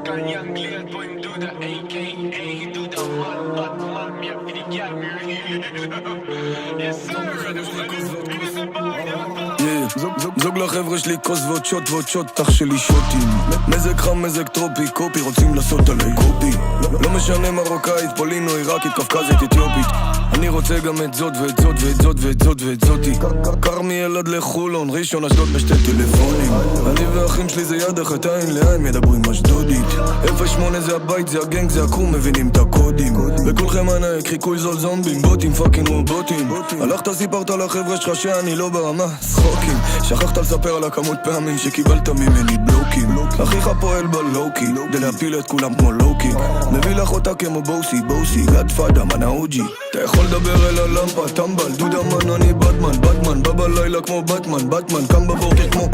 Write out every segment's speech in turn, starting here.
Kan young gled på en duda a.k.a. Duda man jag vill gärna Yes sir זוג לחבר'ה שלי כוס ועוד שוט, אח שלי שוטים מזג חם, מזג טרופי, קופי, רוצים לעשות עלי קופי לא משנה מרוקאית, פולין או עיראקית, קפקזית, אתיופית אני רוצה גם את זאת ואת זאת ואת זאת ואת זאת ואת זאתי כרמיאל עד לחולון, ראשון, אשדוד בשתי טלפונים אני והאחים שלי זה יד אחת עין לעין, מדברים אשדודית 08 זה הבית, זה הגנג, זה הקום, מבינים את הקודים וכולכם ענק, חיקוי זול זומבים, בוטים, פאקינג רובוטים הלכת סיפרת לחבר'ה שלך שאני לא ברמה, צחוקים שכחת לספר על הכמות פעמים שקיבלת ממני בלוקים אחיך פועל בלוקי, כדי להפיל את כולם כמו לוקי מביא לך אותה כמו בוסי, גד פאדה, מנאוג'י אתה יכול לדבר אל הלמפה, טמבל, דודה מן, אני בטמן בא בלילה כמו בטמן, קם בבוקר כמו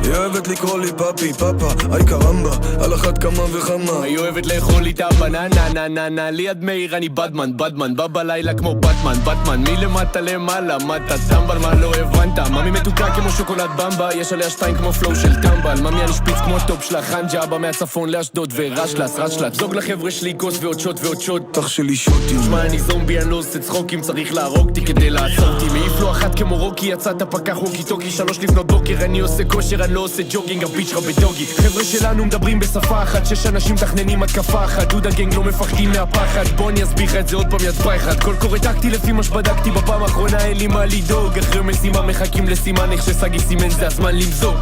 היא אוהבת לקרוא לי פאפי, פאפה, איי קרמבה על אחת כמה וכמה היא אוהבת לאכול לי את הבננה ליד מאיר אני בדמן בא בלילה כמו בטמן מלמטה למעלה מטה טמבל מה לא הבנת ממי מתוקה כמו שוקולד במבה יש עליה שתיים כמו פלואו של טמבל ממי אני שפיץ כמו טופ של החנג'ה בא מהצפון לאשדוד ורשלס זוג לחבר'ה שלי כוס ועוד שוט אח שלי שוטים שמע אני זומבי אני לא עושה צחוקים צריך להרוג אותי כדי לעצור אותי מעיף לו אחת כמו רוקי יצאת פקח ווקי טוקי 3 לפנות בוקר אני עושה כושר אני לא עושה ג'וגינג הביץ' לך בדוגי חבר'ה שלנו מדברים בשפה אחת 6 אנשים מתכננים התקפה אחת דודה גנג לא מפחדים מהפחד בוא אני אסביר לך את זה עוד פעם יצפה אחד כל קורא טקטי לפי מה שבדקתי בפעם האחרונה אין לי מה לדאוג אחרי משימה מחכים לסימן איך שסגי סימן זה הזמן למזוג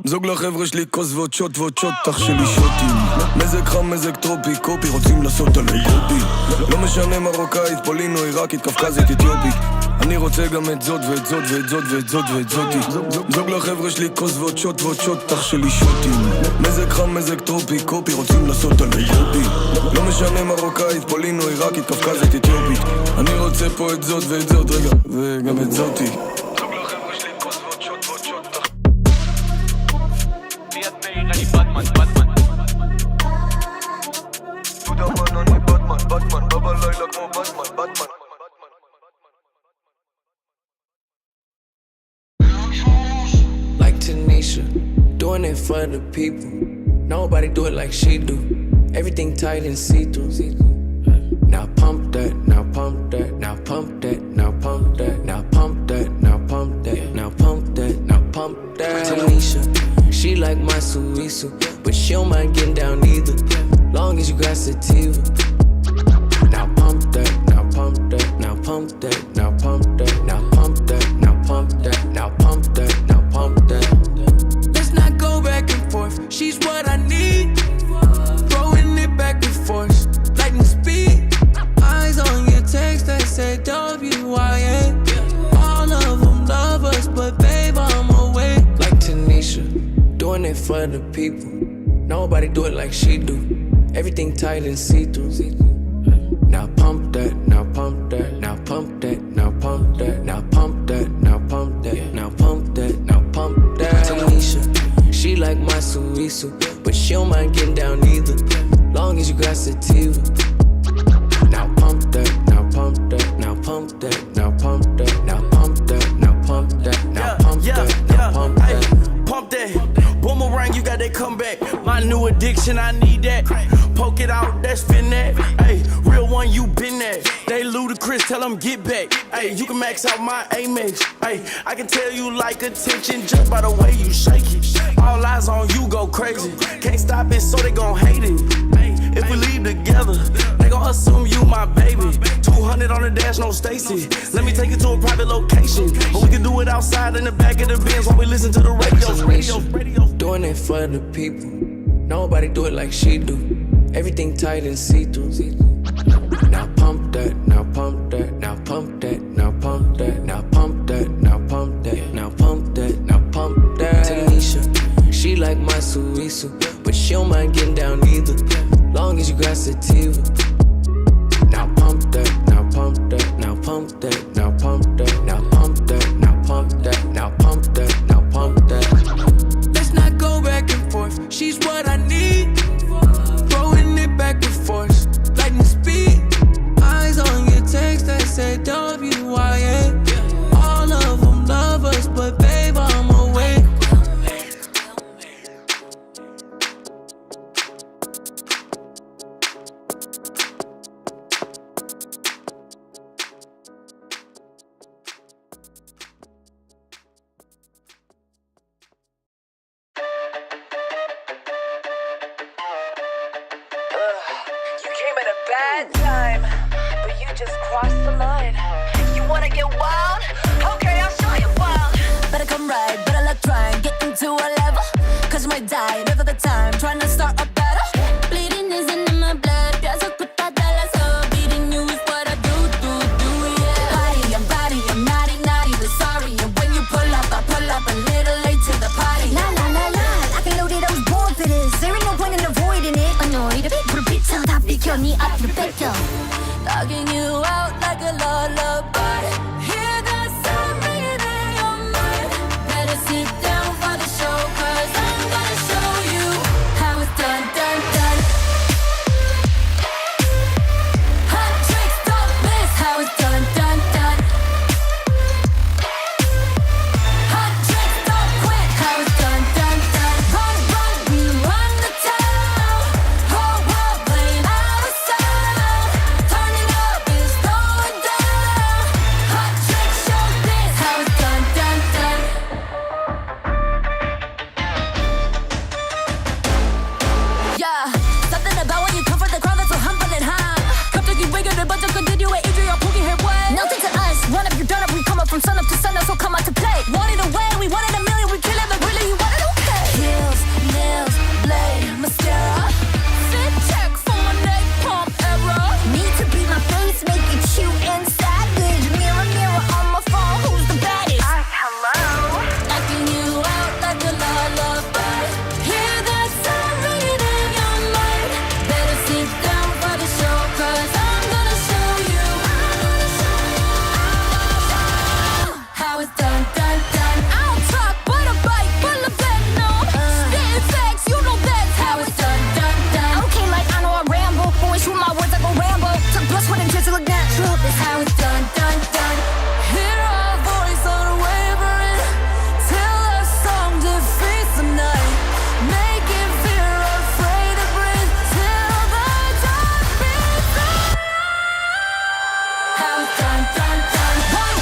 זוג לחבר'ה שלי כוס ועוד שוט אח שלי שוטים מזג חם, מזג טרופי, קופי, רוצים לעשות עלי קופי לא משנה מרוקאית, פולין או עיראקית, קפקזית, אתיופית אני רוצה גם את זאת ואת זאת ואת זאת ואת זאת ואת זאתי זוג לחבר'ה שלי כוס ועוד שוט אח שלי שוטים מזג חם, מזג טרופי, קופי, רוצים לעשות עלי קופי לא משנה מרוקאית, פולין או עיראקית, קפקזית, אתיופית אני רוצה פה את זאת ואת זאת, רגע, וגם את זאתי Like Tanisha, doing it for the people. Nobody do it like she do. Everything tight and see-through. Now pump that, now pump that, now pump that, now pump that, now pump that, now pump that, now pump that, now pump that. Tanisha, she like my suisu, but she don't mind getting down either. Long as you got sativa. Now pump that, now pump that, now pump that, now pump that, now pump that, now pump that, now pump that, now pump that. Let's not go back and forth. She's what I need. Throwing it back and forth, lightning speed. Eyes on your text that say W-I-N. All of them love us, but babe I'm awake. Like Tanisha, doing it for the people. Nobody do it like she do. Everything tight and see-through. Now pump that, now pump that, now pump that, now pump that, now pump that, now pump that, now pump that, now pump that. Tanisha, she like my suisu, but she don't mind getting down either. Long as you got sativa. Now pump that, now pump that, now pump that, now pump that, now pump that, now pump that, now pump that, now pump that. Pump that, boomerang, you got that comeback. My new addiction, I need that. Poke it out, that's fin that. Ay, real one, you been that. They ludicrous, tell them get back. Ay, you can max out my Amex. Ay, I can tell you like attention just by the way you shake it. All eyes on you, go crazy. Can't stop it, so they gon' hate it. Ay, if we leave together, they gon' assume you my baby. 200 on the dash, no Stacy. Let me take you to a private location. Or we can do it outside in the back of the Benz while we listen to the radio. Doing it for the people. Nobody do it like she do. Everything tight and see-through. Now pump that, now pump that, now pump that, now pump that, now pump that, now pump that, now pump that, now pump that. Tanisha, she like my suisu, but she don't mind getting down either. Long as you got sativa. Now pump that, now pump that, now pump that, now pump that, now pump that, now pump that, now pump that, now pump that. Let's not go back and forth. She's what I need. Throwing it back and forth, lightning speed. Eyes on your text that say W-I-N. All of them love us, but babe I'm away. bad time, but you just crossed the line. You wanna get wild? Okay, I'll show you wild. Better come right, better luck trying, get into a level. Cause you might die, never the time, trying to start a battle. Bleeding isn't in my blood, that's a put that dollar, so beating you is what I do, yeah. Body, I'm naughty, but sorry. And when you pull up, I pull up a little late to the party. La, I can load it, I was born for this. There ain't no point in avoiding it. Annoyed, a bit till 다 비켜, 네 앞으로 뺏겨. Dogging you out like a lullaby. Hear that sound ringing in your mind. Better sit down for the show, cause I'm gonna show you how it's done. Hot tricks, don't miss how it's done. Hot tricks, don't quit how it's done. Run, we run the town. Whole world playing our sound. Turning up is going down. Hot tricks, show this how it's done. Yeah, something about when you come for the crowd that's so humble and high. 갑자기 왜 그래 먼저 continue 해 이제 포기해 왜 Nothing to us, run up, you're done up. We come up from sun up to sun up, so come out to play. Want it away, we want it a million. We kill it, but really you want it okay. Heels, nails, blade, mascara. Fit check for my neck pump error. Need to be my face, make it cute and savage. Mirror on my phone, who's the baddest? Hello. Knocking you out like a lullaby. Hear that sound ringing in your mind. Better sit down for the show, cause I'm gonna show you how it's done. I'll talk, but a bite full of venom. Spitting facts, you know that's how it's done. Okay, like I know I ramble, but when shoot my words I go ramble. Took blood, sweat, and tears to look natural. This how it's done. Hear our voice unwavering till our song defeats the night. Making fear afraid to breathe till the dark beats out. How it's done.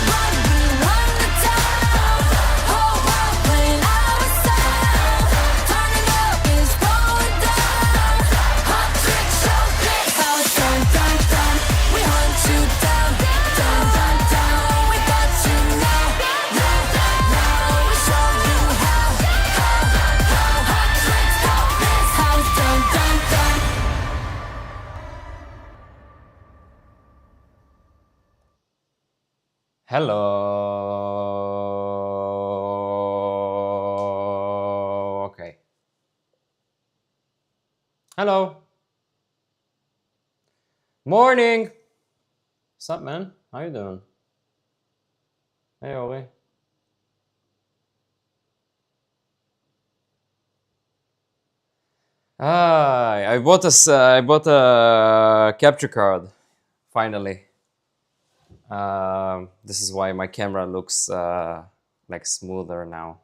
Run, we run the town. Whole world playing our sound. Turning up is going down. Hot trick show this how it's done. We hunt you down. We got you now. We show you how. Hot tricks got this how it's done. Hello. Okay. Hello. Morning. What's up, man? How you doing? Hey, Ovi. I bought a capture card finally. This is why my camera looks like smoother now,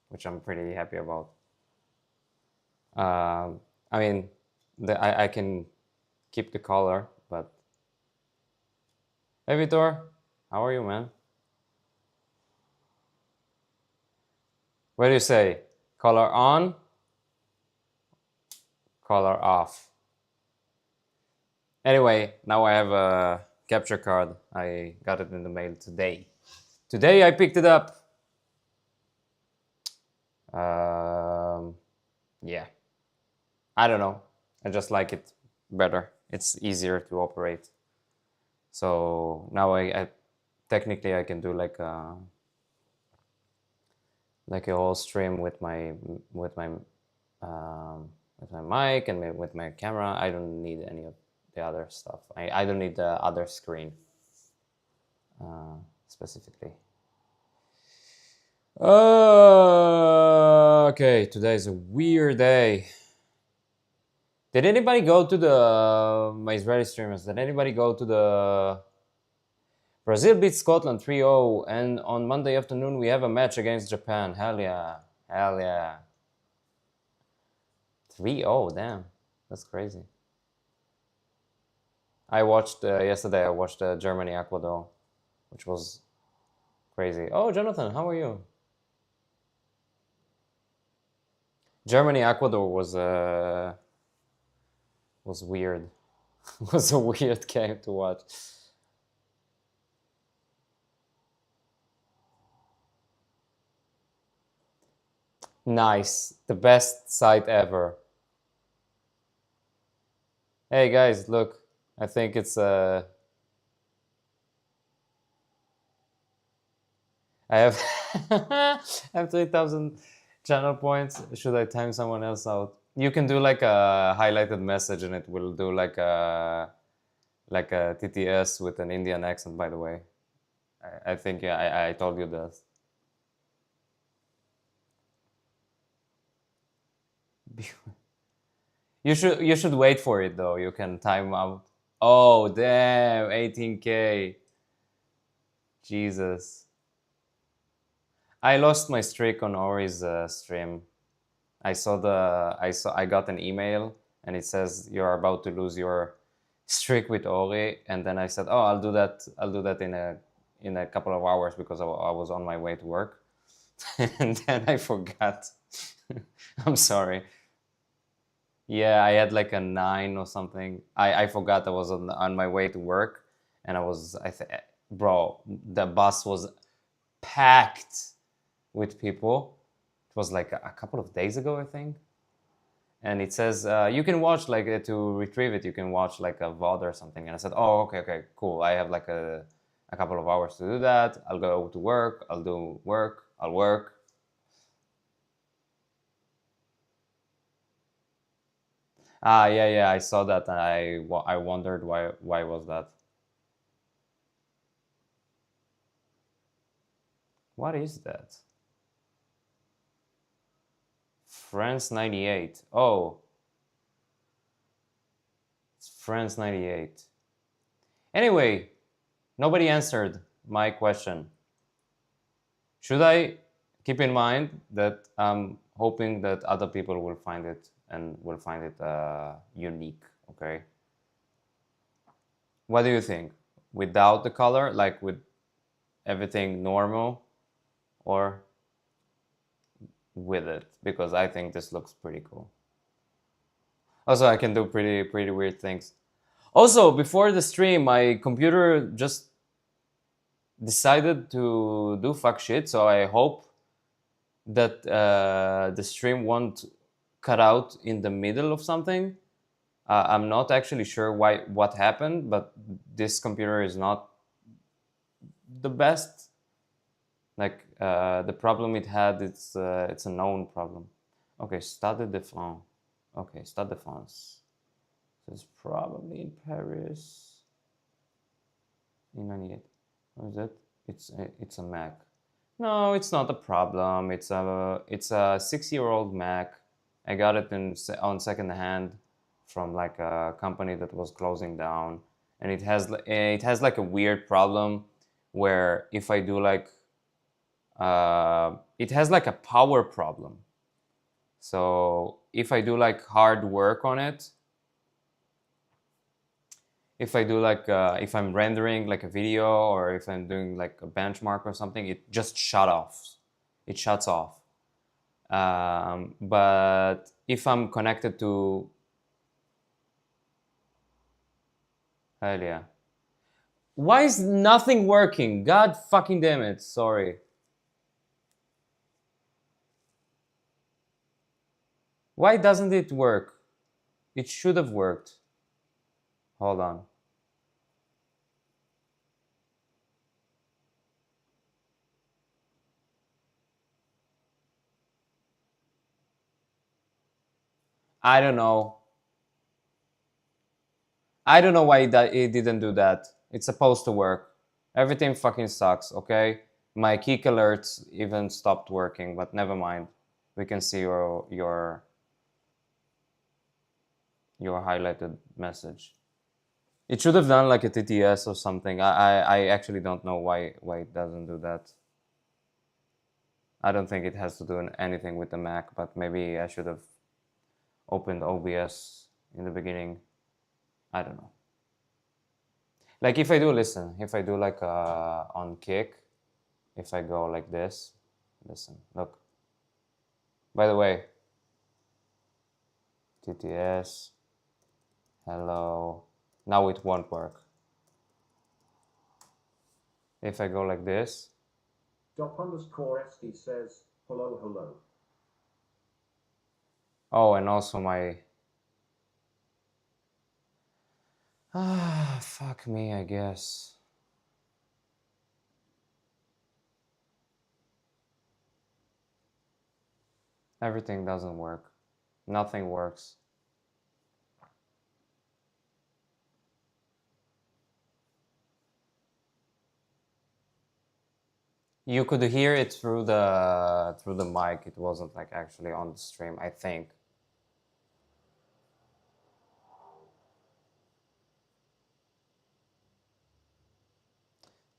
which I'm pretty happy about. I mean, I can keep the color, but hey, Vitor, how are you, man? What do you say? Color on? Color off. Anyway, now I have a capture card. I got it in the mail today. Today I picked it up. Yeah. I don't know. I just like it better. It's easier to operate. So now I technically I can do like a whole stream with my mic and with my camera. I don't need any of the other stuff. I don't need the other screen specifically. Okay, today is a weird day. Did anybody go to my Israeli streamers? Did anybody go to the Brazil beats Scotland 3-0, and on Monday afternoon we have a match against Japan. Hell yeah. Hell yeah. 3-0, damn. That's crazy. I watched, yesterday I watched Germany-Ecuador, which was crazy. Oh, Jonathan, how are you? Germany-Ecuador was weird. It was a weird game to watch. Nice. The best site ever. Hey guys, look. I think it's I have I have 3,000 channel points. Should I time someone else out? You can do like a highlighted message and it will do like a TTS with an Indian accent, by the way. I think yeah, I told you that. You should wait for it though. You can time out. Oh damn, 18K. Jesus. I lost my streak on Ori's stream. I got an email and it says you're about to lose your streak with Ori, and then I said, oh, I'll do that in a couple of hours because I was on my way to work, and then I forgot. I'm sorry. Yeah, I had like a 9 or something. I forgot I was on my way to work, and bro, the bus was packed with people. It was like a couple of days ago, I think. And it says you can watch like to retrieve it. You can watch like a VOD or something. And I said, oh, okay, cool. I have like a couple of hours to do that. I'll go to work. I'll do work. I'll work. Ah, yeah, I saw that, and I wondered why was that. What is that? France 98. Oh, it's France 98. Anyway, nobody answered my question. Should I keep in mind that I'm hoping that other people will find it and will find it unique, okay? What do you think? Without the color, like with everything normal, or with it? Because I think this looks pretty cool. Also, I can do pretty weird things. Also, before the stream, my computer just decided to do fuck shit, so I hope that the stream won't cut out in the middle of something. I'm not actually sure what happened, but this computer is not the best. Like the problem it had, it's a known problem. Okay, Stade de France. Okay, Stade de France. It's probably in Paris. In 98. What is it? It's a Mac. No, it's not a problem. It's a 6-year-old Mac. I got it on second hand from like a company that was closing down, and it has like a weird problem where if I do like it has like a power problem. So if I do like hard work on it, if I do like if I'm rendering like a video or if I'm doing like a benchmark or something, it just shuts off. But if I'm connected to hell yeah, why is nothing working? God fucking damn it! Sorry. Why doesn't it work? It should have worked. Hold on. I don't know. I don't know why it didn't do that. It's supposed to work. Everything fucking sucks, okay? My Kik alerts even stopped working, but never mind. We can see your highlighted message. It should have done like a TTS or something. I actually don't know why it doesn't do that. I don't think it has to do anything with the Mac, but maybe I should have opened OBS in the beginning. I don't know. Like if I do like on Kik, if I go like this, listen, look. By the way, TTS, hello, Now it won't work. If I go like this. Dop_SD says, hello, hello. Oh, and also my... fuck me, I guess. Everything doesn't work. Nothing works. You could hear it through the mic. It wasn't like actually on the stream, I think.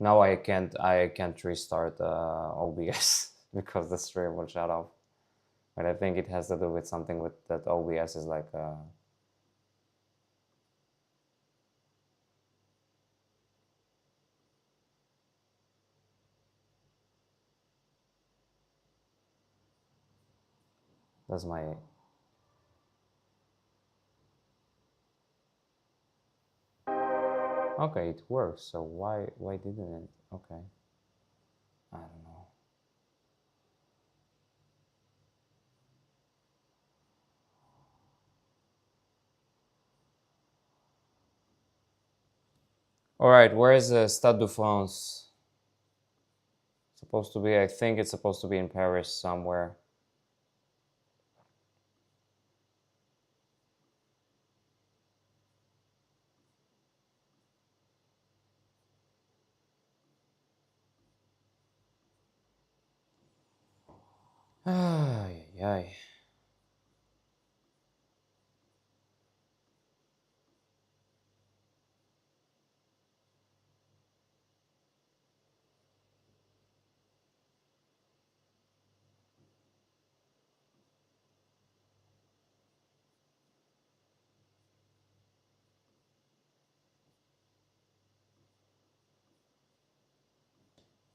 Now I can't restart OBS because the stream will shut off. But I think it has to do with something with that OBS is like that's my... Okay, it works. So why didn't it? Okay. I don't know. All right, where is the Stade de France? Supposed to be, I think it's supposed to be in Paris somewhere. Ay, ay.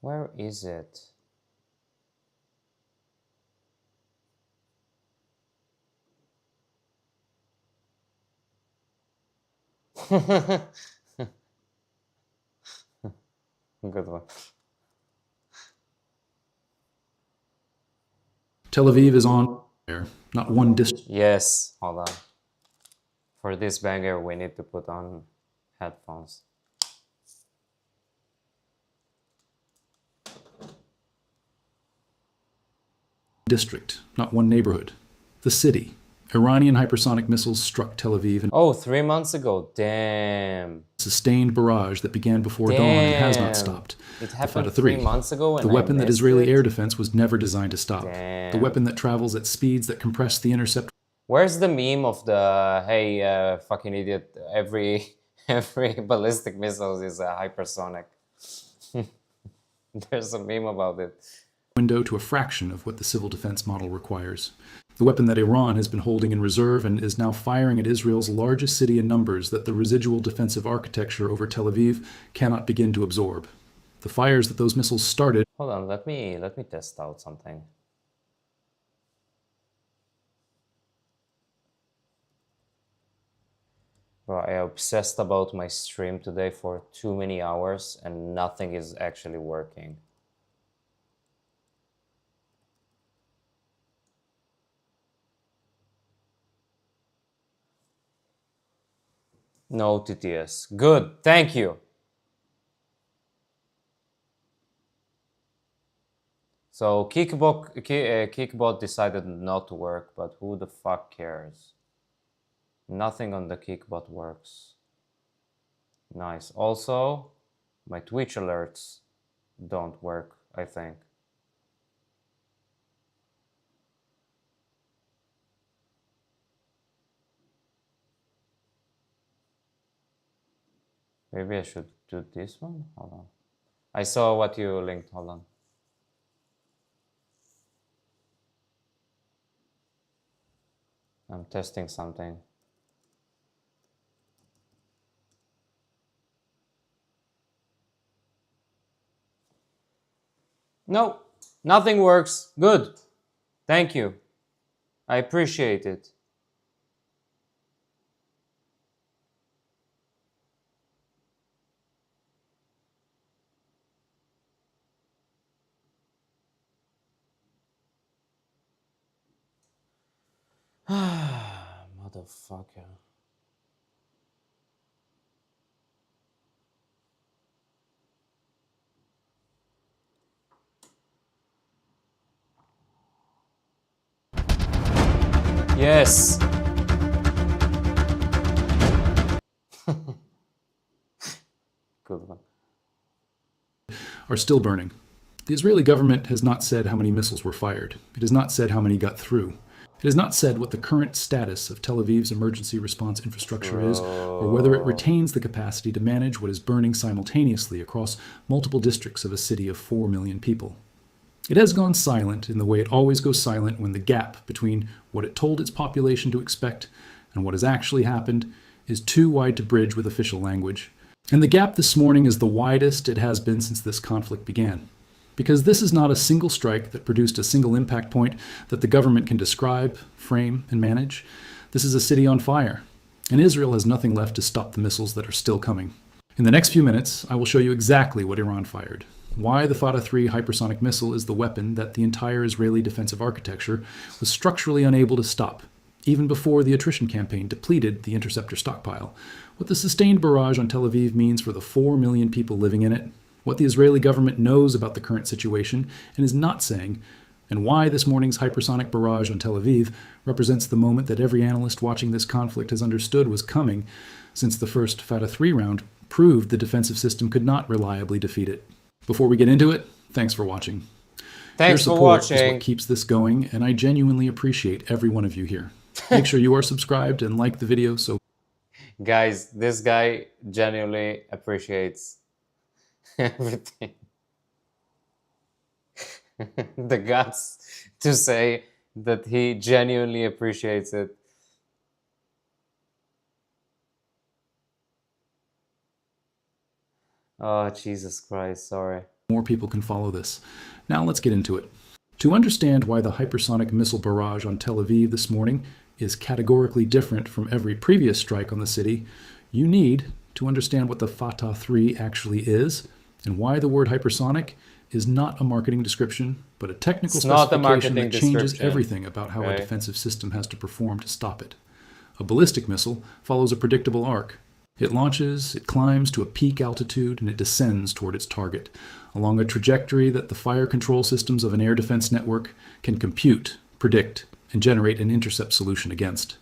Where is it? Good one. Tel Aviv is on air. Not one district Yes, hold on. For this banger, we need to put on headphones. not one neighborhood. The city. Iranian hypersonic missiles struck Tel Aviv and Oh, 3 months ago. Damn. a sustained barrage that began before dawn and has not stopped. It The happened Fatah 3 III. months ago. The And weapon I that missed Israeli it? air defense was never designed to stop. Damn. The weapon that travels at speeds that compress the intercept Where's the meme of the hey fucking idiot? Every ballistic missile is a hypersonic. There's a meme about it. window to a fraction of what the civil defense model requires. The weapon that Iran has been holding in reserve and is now firing at Israel's largest city in numbers that the residual defensive architecture over Tel Aviv cannot begin to absorb. The fires that those missiles started Hold on, let me test out something. Bro, I obsessed about my stream today for too many hours and nothing is actually working. No TTS. Good, thank you. So Kickbot decided not to work, but who the fuck cares? Nothing on the Kickbot works. Nice. Also, my Twitch alerts don't work, I think. Maybe I should do this one? Hold on. I saw what you linked. Hold on. I'm testing something. No, nothing works. Good. Thank you. I appreciate it. Motherfucker. Yes. Good one. Are still burning. The Israeli government has not said how many missiles were fired. It has not said how many got through. It has not said what the current status of Tel Aviv's emergency response infrastructure is, or whether it retains the capacity to manage what is burning simultaneously across multiple districts of a city of 4 million people. It has gone silent in the way it always goes silent when the gap between what it told its population to expect and what has actually happened is too wide to bridge with official language. And the gap this morning is the widest it has been since this conflict began. Because this is not a single strike that produced a single impact point that the government can describe, frame, and manage. This is a city on fire, and Israel has nothing left to stop the missiles that are still coming. In the next few minutes, I will show you exactly what Iran fired, why the Fatah 3 hypersonic missile is the weapon that the entire Israeli defensive architecture was structurally unable to stop, even before the attrition campaign depleted the interceptor stockpile, what the sustained barrage on Tel Aviv means for the 4 million people living in it, what the Israeli government knows about the current situation and is not saying, and why this morning's hypersonic barrage on Tel Aviv represents the moment that every analyst watching this conflict has understood was coming, since the first Fatah 3 round proved the defensive system could not reliably defeat it. Before we get into it, thanks for watching. Thanks Your for support is watching. what keeps this going, and I genuinely appreciate every one of you here. Make sure you are subscribed and like the video so Guys, this guy genuinely appreciates everything. The guts to say that he genuinely appreciates it. Oh, Jesus Christ, sorry. more people can follow this. Now let's get into it. To understand why the hypersonic missile barrage on Tel Aviv this morning is categorically different from every previous strike on the city, you need to understand what the Fatah 3 actually is and why the word hypersonic is not a marketing description, but a technical specification that changes everything about how a defensive system has to perform to stop it. A ballistic missile follows a predictable arc. It launches, it climbs to a peak altitude, and it descends toward its target, along a trajectory that the fire control systems of an air defense network can compute, predict, and generate an intercept solution against.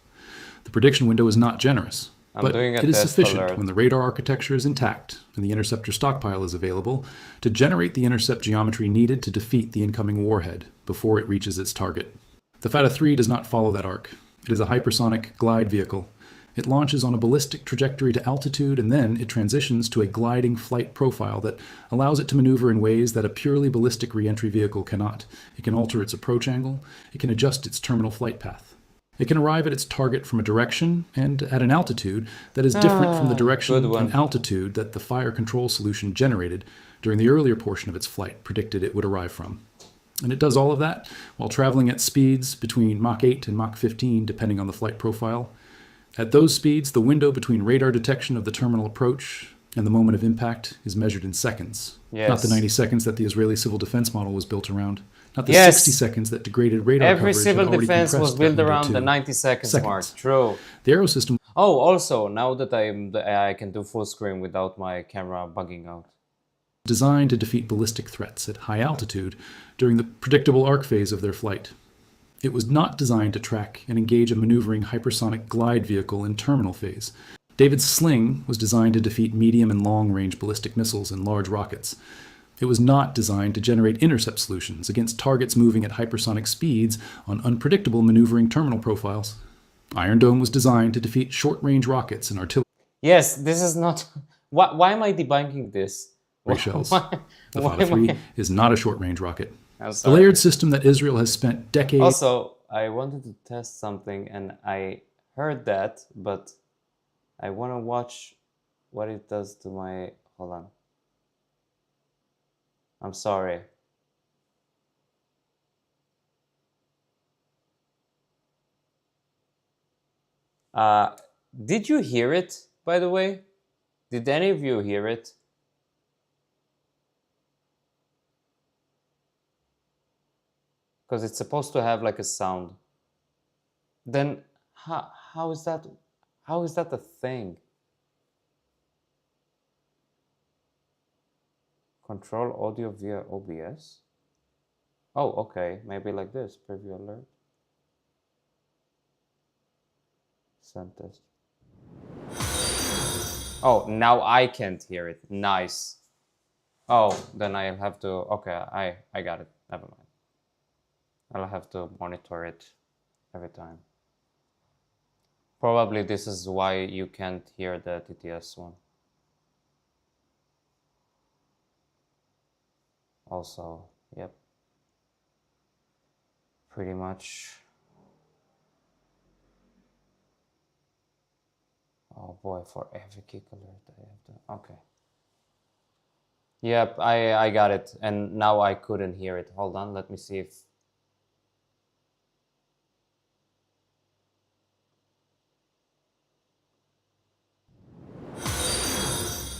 The prediction window is not generous, but it is sufficient when the radar architecture is intact and the interceptor stockpile is available to generate the intercept geometry needed to defeat the incoming warhead before it reaches its target. The Fatah 3 does not follow that arc. It is a hypersonic glide vehicle. It launches on a ballistic trajectory to altitude, and then it transitions to a gliding flight profile that allows it to maneuver in ways that a purely ballistic re-entry vehicle cannot. It can alter its approach angle. It can adjust its terminal flight path. It can arrive at its target from a direction and at an altitude that is different from the direction and altitude that the fire control solution generated during the earlier portion of its flight predicted it would arrive from. And it does all of that while traveling at speeds between Mach 8 and Mach 15, depending on the flight profile. At those speeds, the window between radar detection of the terminal approach and the moment of impact is measured in seconds. Not the 90 seconds that the Israeli civil defense model was built around. Not the 60 seconds that degraded radar coverage had already compressed. Every civil defense was built around the 90 seconds mark. True. The Aero system... Oh, also, now that I can do full screen without my camera bugging out. ...designed to defeat ballistic threats at high altitude during the predictable arc phase of their flight. It was not designed to track and engage a maneuvering hypersonic glide vehicle in terminal phase. David's Sling was designed to defeat medium and long-range ballistic missiles and large rockets. It was not designed to generate intercept solutions against targets moving at hypersonic speeds on unpredictable maneuvering terminal profiles. Iron Dome was designed to defeat short-range rockets and artillery. Yes, this is not... Why am I debunking this? Shells. The Fatah 3 is not a short-range rocket. The layered system that Israel has spent decades... Also, I wanted to test something and I heard that, but I want to watch what it does to my... Hold on. I'm sorry. Did you hear it, by the way? Did any of you hear it? Because it's supposed to have like a sound. Then how is that a thing? Control audio via OBS? Oh, okay, maybe like this, preview alert. Send test. Oh, now I can't hear it. Nice. Oh, then I'll have to, okay, I got it. Never mind. I'll have to monitor it every time. Probably this is why you can't hear the TTS one. Also, yep. Pretty much. Oh boy, for every kick alert I have to, okay. Yep, I got it, and now I couldn't hear it. Hold on, let me see if...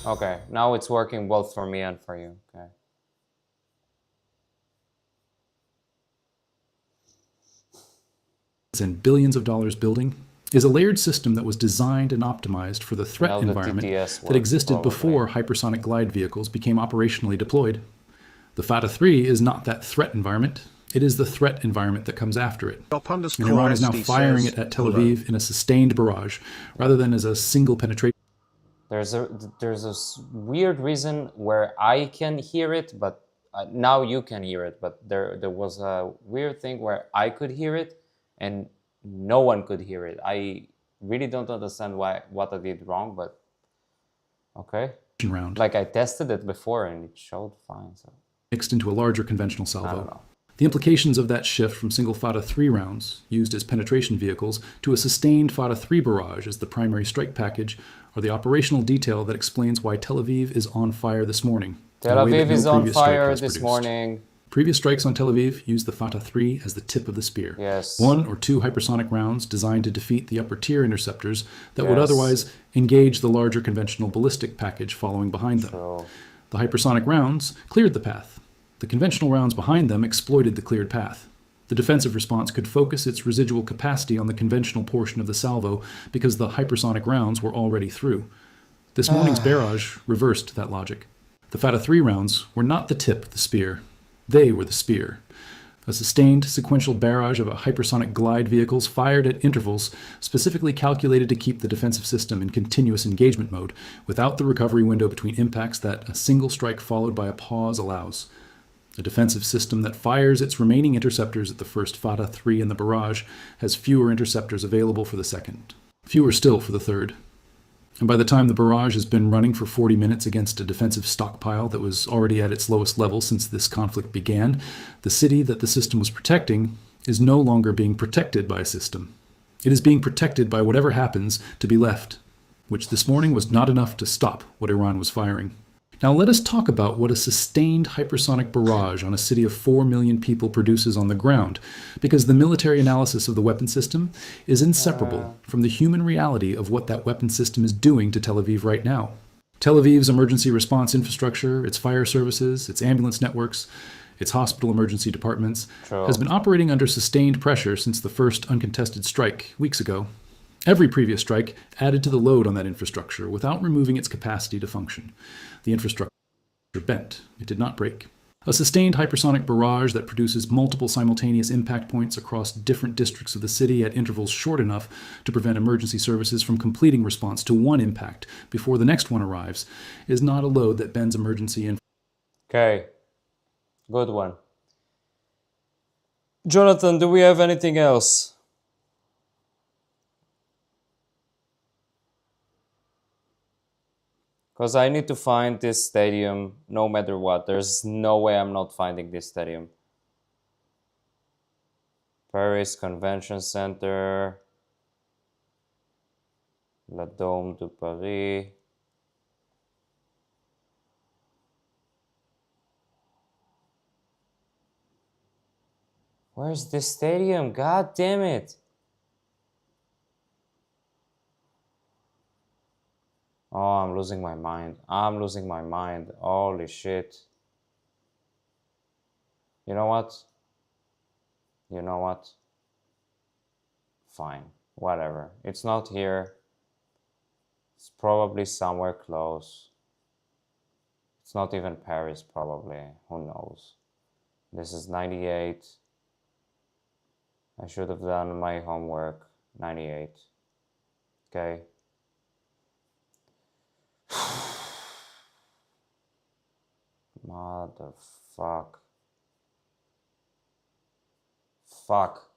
Okay, now it's working both for me and for you, okay. And billions of dollars building is a layered system that was designed and optimized for the threat Now the environment TTS that existed works before hypersonic glide vehicles became operationally deployed. The Fatah-3 is not that threat environment. It is the threat environment that comes after it. And Iran is now firing it at Tel Aviv in a sustained barrage, rather than as a single penetration. There's a weird reason where I can hear it, but now you can hear it. But there was a weird thing where I could hear it, and no one could hear it. I really don't understand what I did wrong, but okay. Round. Like I tested it before and it showed fine. So mixed into a larger conventional I don't salvo. know. The implications of that shift from single Fatah-3 rounds, used as penetration vehicles, to a sustained Fatah-3 barrage as the primary strike package, are the operational detail that explains why Tel Aviv is on fire this morning. Tel Aviv is on fire this morning. Previous strikes on Tel Aviv used the Fatah-3 as the tip of the spear. Yes. 1 or 2 hypersonic rounds designed to defeat the upper tier interceptors that would Yes. otherwise engage the larger conventional ballistic package following behind them. True. The hypersonic rounds cleared the path. The conventional rounds behind them exploited the cleared path. The defensive response could focus its residual capacity on the conventional portion of the salvo because the hypersonic rounds were already through. This morning's barrage reversed that logic. The Fatah-3 rounds were not the tip of the spear. They were the spear. A sustained sequential barrage of hypersonic glide vehicles fired at intervals specifically calculated to keep the defensive system in continuous engagement mode without the recovery window between impacts that a single strike followed by a pause allows. A defensive system that fires its remaining interceptors at the first Fatah-3 in the barrage has fewer interceptors available for the second, fewer still for the third. And by the time the barrage has been running for 40 minutes against a defensive stockpile that was already at its lowest level since this conflict began, the city that the system was protecting is no longer being protected by a system. It is being protected by whatever happens to be left, which this morning was not enough to stop what Iran was firing. Now let us talk about what a sustained hypersonic barrage on a city of 4 million people produces on the ground, because the military analysis of the weapon system is inseparable from the human reality of what that weapon system is doing to Tel Aviv right now. Tel Aviv's emergency response infrastructure, its fire services, its ambulance networks, its hospital emergency departments, has been operating under sustained pressure since the first uncontested strike weeks ago. Every previous strike added to the load on that infrastructure without removing its capacity to function. The infrastructure bent. It did not break. A sustained hypersonic barrage that produces multiple simultaneous impact points across different districts of the city at intervals short enough to prevent emergency services from completing response to one impact before the next one arrives is not a load that bends emergency in. Okay, good one. Jonathan, do we have anything else? Because I need to find this stadium no matter what. There's no way I'm not finding this stadium. Paris Convention Center. La Dôme de Paris. Where's this stadium? God damn it. Oh, I'm losing my mind. I'm losing my mind. Holy shit. You know what? You know what? Fine, whatever. It's not here. It's probably somewhere close. It's not even Paris, probably. Who knows? This is 98. I should have done my homework. 98. Okay. Motherfuck. Fuck.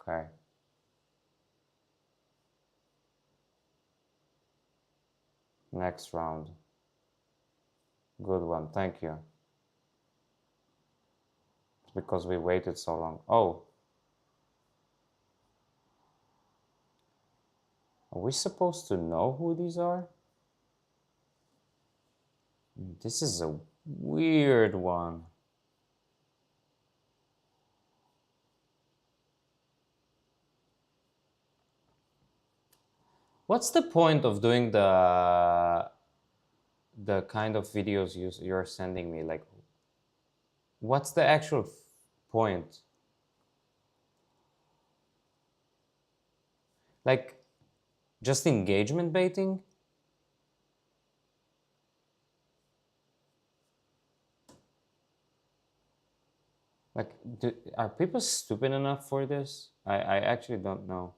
Okay. Next round. Good one, thank you. It's because we waited so long. Oh. Are we supposed to know who these are? This is a weird one. What's the point of doing the kind of videos you're sending me? Like, what's the actual point? Like, just engagement baiting? Like, are people stupid enough for this? I actually don't know.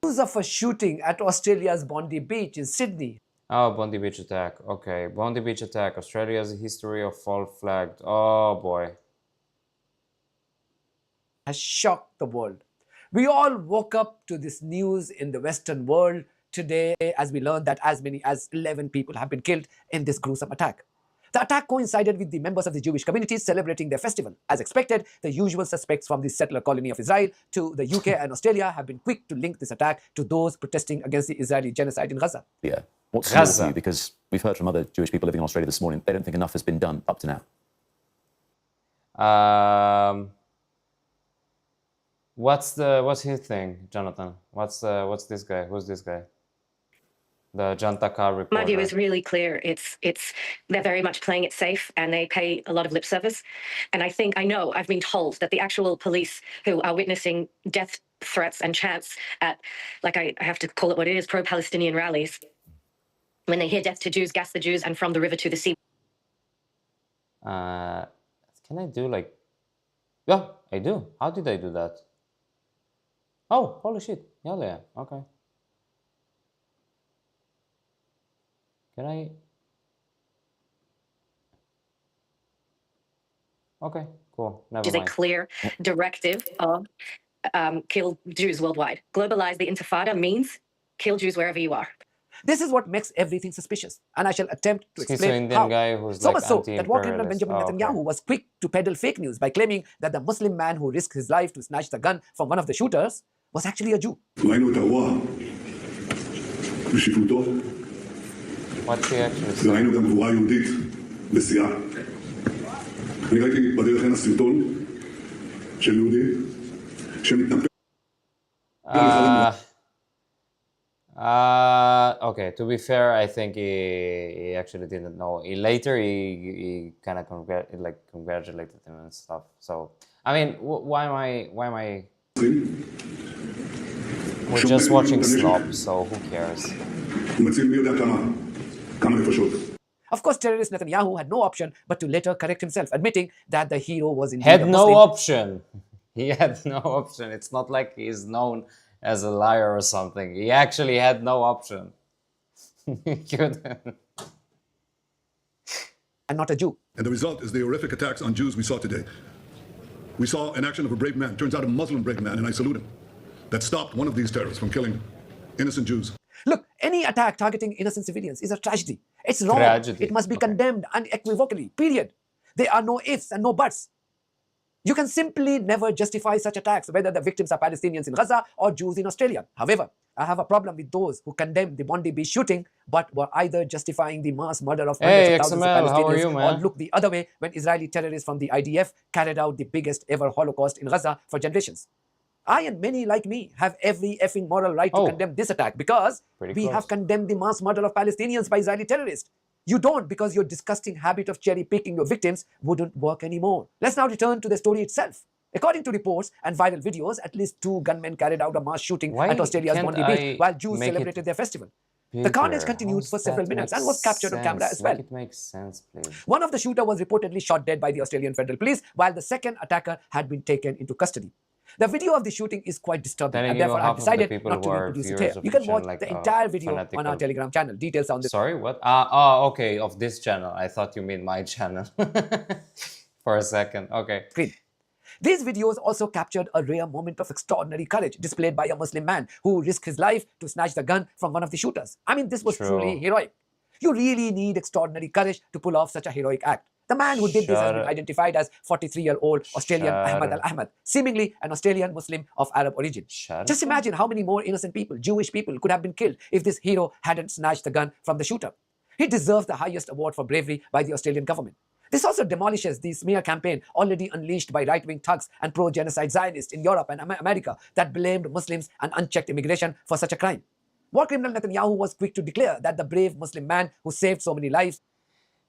News of a shooting at Australia's Bondi Beach in Sydney Oh, Bondi Beach attack. Okay, Bondi Beach attack. Australia's history of fall flagged. Oh boy. has shocked the world. We all woke up to this news in the Western world today as we learned that as many as 11 people have been killed in this gruesome attack. The attack coincided with the members of the Jewish communities celebrating their festival. As expected, the usual suspects from the settler colony of Israel to the UK and Australia have been quick to link this attack to those protesting against the Israeli genocide in Gaza. Yeah. What's your view? Because we've heard from other Jewish people living in Australia this morning, they don't think enough has been done up to now. What's his thing, Jonathan? What's this guy? Who's this guy? The Jantaka reporter. My view is really clear. They're very much playing it safe, and they pay a lot of lip service. And I've been told that the actual police who are witnessing death threats and chants at, like I have to call it what it is, pro-Palestinian rallies, when they hear death to Jews, gas the Jews, and from the river to the sea. Can I do like... Yeah, I do. How did I do that? Oh, holy shit. Yeah, okay. Can I... Okay, cool. Never mind. Which is a clear directive of kill Jews worldwide. Globalize the Intifada means kill Jews wherever you are. This is what makes everything suspicious, and I shall attempt to explain how. Guy who's so like much so that War Criminal Benjamin Netanyahu was quick to peddle fake news by claiming that the Muslim man who risked his life to snatch the gun from one of the shooters was actually a Jew. What's he actually saying? ראינו גם גבורה יהודית בשיאה. אני ראיתי בדרך הנה סרטון של יהודי שמתנפל. Okay, to be fair, I think he actually didn't know. Later, he kind of congratulated him and stuff. So, I mean, why am I? We're just watching Slop, so who cares? Of course, terrorist Netanyahu had no option but to later correct himself, admitting that the hero was indeed had a no Muslim. option. He had no option. It's not like he's known as a liar or something. He actually had no option. He couldn't. And not a Jew. And the result is the horrific attacks on Jews we saw today. We saw an action of a brave man, turns out a Muslim brave man, and I salute him, that stopped one of these terrorists from killing innocent Jews. Look, any attack targeting innocent civilians is a tragedy. It's wrong. It must be condemned unequivocally, period. There are no ifs and no buts. You can simply never justify such attacks, whether the victims are Palestinians in Gaza or Jews in Australia. However, I have a problem with those who condemn the Bondi Beach shooting, but were either justifying the mass murder of hundreds of thousands of Palestinians or looked the other way when Israeli terrorists from the IDF carried out the biggest ever Holocaust in Gaza for generations. I and many like me have every effing moral right to condemn this attack because we have condemned the mass murder of Palestinians by Israeli terrorists. You don't, because your disgusting habit of cherry-picking your victims wouldn't work anymore. Let's now return to the story itself. According to reports and viral videos, at least 2 gunmen carried out a mass shooting Why at Australia's can't Bondi Beach I while Jews make it celebrated their festival. The bigger? carnage continued How's for several that minutes make and was captured on camera sense? as well. Make it make sense, please. One of the shooters was reportedly shot dead by the Australian Federal Police, while the second attacker had been taken into custody. The video of the shooting is quite disturbing, Telling and you therefore I half of the decided people not to who are reproduce it viewers here. of You the can watch channel, like, the entire video on our fanatical. Telegram channel. Details on this. Sorry, what? Oh, okay, of this channel. I thought you mean my channel. For a second. Okay. Screen. These videos also captured a rare moment of extraordinary courage displayed by a Muslim man who risked his life to snatch the gun from one of the shooters. I mean, this was True. truly heroic. You really need extraordinary courage to pull off such a heroic act. The man who did this has been identified as 43-year-old Australian Ahmad Al-Ahmad, seemingly an Australian Muslim of Arab origin. Just imagine how many more innocent people, Jewish people, could have been killed if this hero hadn't snatched the gun from the shooter. He deserves the highest award for bravery by the Australian government. This also demolishes the smear campaign already unleashed by right-wing thugs and pro-genocide Zionists in Europe and America that blamed Muslims and unchecked immigration for such a crime. War criminal Netanyahu was quick to declare that the brave Muslim man who saved so many lives.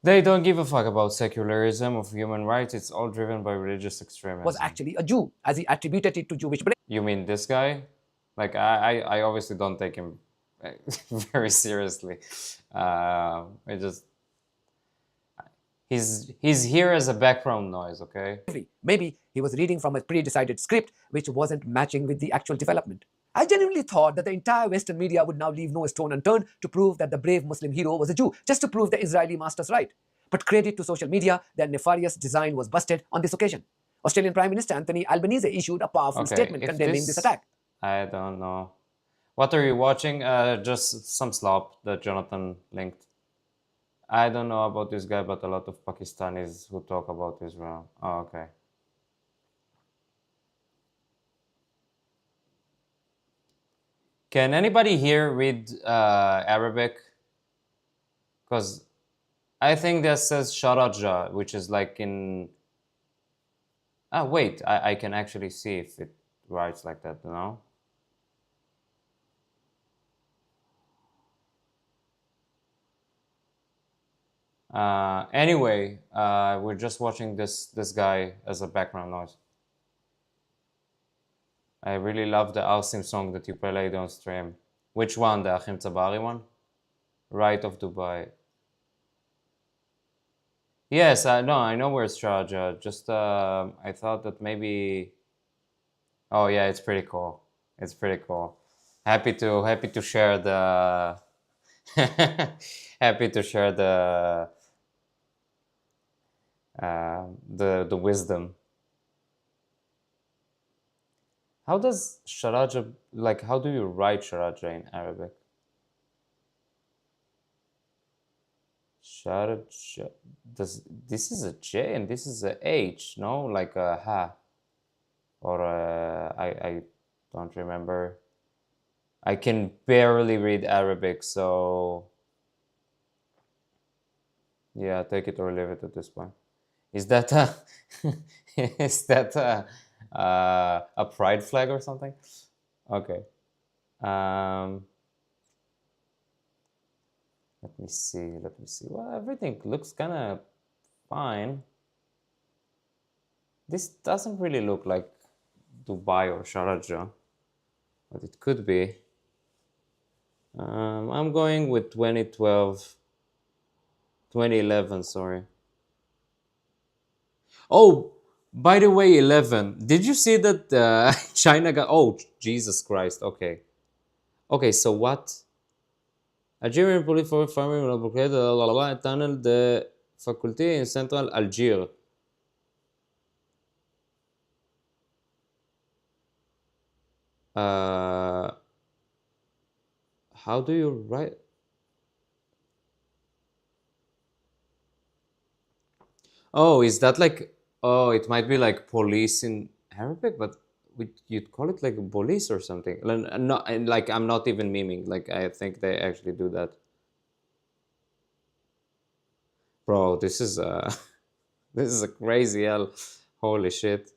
They don't give a fuck about secularism of human rights. It's all driven by religious extremism. Was actually a Jew, as he attributed it to Jewish belief. You mean this guy? Like, I obviously don't take him very seriously. He's here as a background noise, okay? Maybe he was reading from a pre-decided script which wasn't matching with the actual development. I genuinely thought that the entire Western media would now leave no stone unturned to prove that the brave Muslim hero was a Jew, just to prove the Israeli masters right. But credit to social media, their nefarious design was busted on this occasion. Australian Prime Minister Anthony Albanese issued a powerful statement condemning this attack. I don't know. What are you watching? Just some slop that Jonathan linked. I don't know about this guy, but a lot of Pakistanis who talk about Israel. Oh, okay. Can anybody here read Arabic? Because I think that says Sharaja, which is like in... Ah, wait, I can actually see if it writes like that, no? Anyway, we're just watching this guy as a background noise. I really love the Alsim song that you played on stream. Which one? The Achim Tabari one? Right of Dubai. Yes, I know where it's Sharjah. Just I thought that maybe. Oh yeah, it's pretty cool. It's pretty cool. Happy to share the. Happy to share the wisdom. How does Sharajah, like, how do you write Sharajah in Arabic? Sharajah, this is a J and this is a H, no? Like a ha. Or I don't remember. I can barely read Arabic, so yeah, take it or leave it at this point. Is that a is that a pride flag or something? Okay. Let me see. Well, everything looks kind of fine. This doesn't really look like Dubai or Sharjah, but it could be. I'm going with 2011, sorry. Oh, by the way, 11. Did you see that China got... Oh, Jesus Christ. Okay. Okay, so what? Algerian police for farming blockade a tunnel de faculty in central Algiers. How do you write? Oh, is that like... Oh, it might be like police in Arabic, but you'd call it like police or something. And like, I'm not even memeing. Like, I think they actually do that. Bro, this is this is a crazy hell. Holy shit.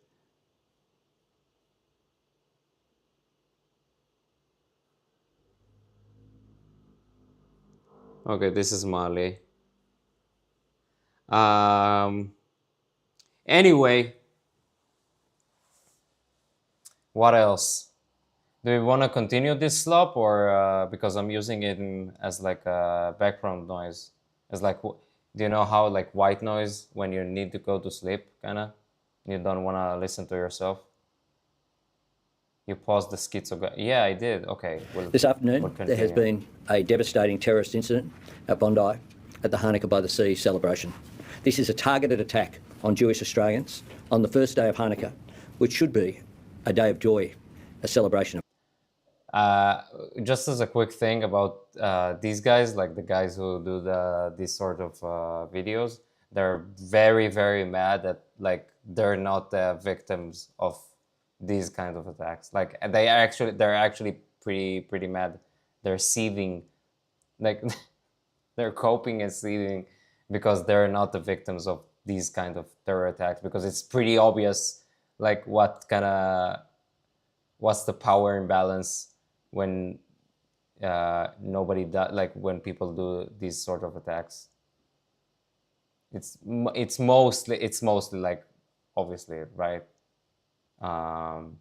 Okay, this is Mali. Anyway, What else? Do we want to continue this slop, or because I'm using it as like a background noise? As like, do you know how like white noise when you need to go to sleep, kinda? You don't want to listen to yourself. You paused the schizo guy. Yeah, I did. Okay. This afternoon, there has been a devastating terrorist incident at Bondi at the Hanukkah by the Sea celebration. This is a targeted attack on Jewish Australians on the first day of Hanukkah, which should be a day of joy, a celebration. Just as a quick thing about these guys, like the guys who do these sort of videos, they're very, very mad that like they're not the victims of these kind of attacks. Like they're actually pretty mad. They're seething, like they're coping and seething because they're not the victims of these kind of terror attacks, because it's pretty obvious like what's the power imbalance when nobody does, like when people do these sort of attacks. It's mostly like obviously, right? I'll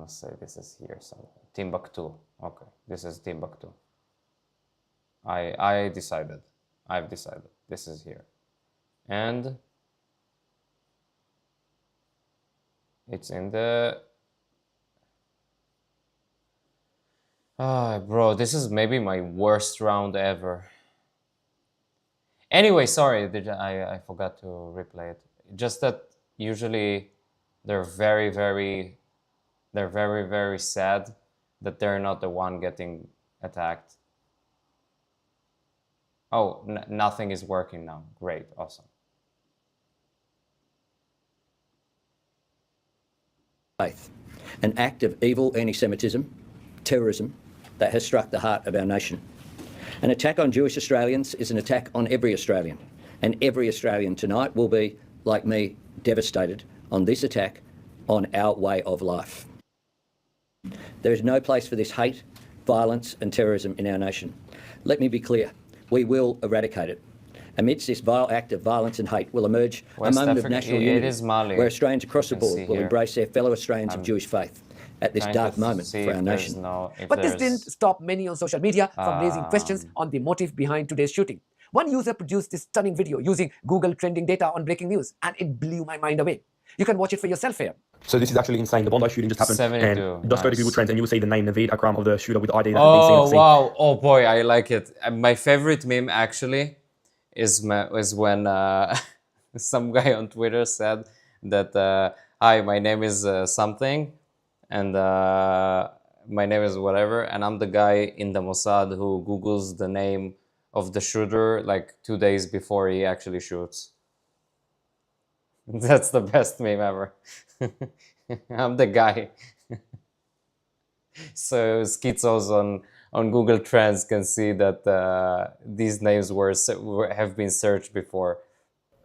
say this is here somewhere. Timbuktu. Okay, this is Timbuktu. I've decided this is here, and it's in the bro, this is maybe my worst round ever. Anyway, sorry, I forgot to replay it. Just that usually they're very, very sad that they're not the one getting attacked. Oh, nothing is working now. Great, awesome. Faith, an act of evil anti-Semitism, terrorism that has struck the heart of our nation. An attack on Jewish Australians is an attack on every Australian, and every Australian tonight will be, like me, devastated on this attack on our way of life. There is no place for this hate, violence and terrorism in our nation. Let me be clear, we will eradicate it. Amidst this vile act of violence and hate will emerge a moment of national unity where Australians across the board will embrace their fellow Australians of Jewish faith at this dark moment for our nation. But this didn't stop many on social media from raising questions on the motive behind today's shooting. One user produced this stunning video using Google trending data on breaking news, and it blew my mind away. You can watch it for yourself here. So this is actually insane. The Bondi shooting just happened. 72. And just go to Google Trends and you will see the name Naveed Akram of the shooter with ID that Oh, wow. Oh, boy, I like it. My favorite meme, actually, is when some guy on Twitter said that, hi, my name is something, and my name is whatever, and I'm the guy in the Mossad who Googles the name of the shooter like 2 days before he actually shoots. That's the best meme ever. I'm the guy. So schizos on Google Trends can see that these names have been searched before.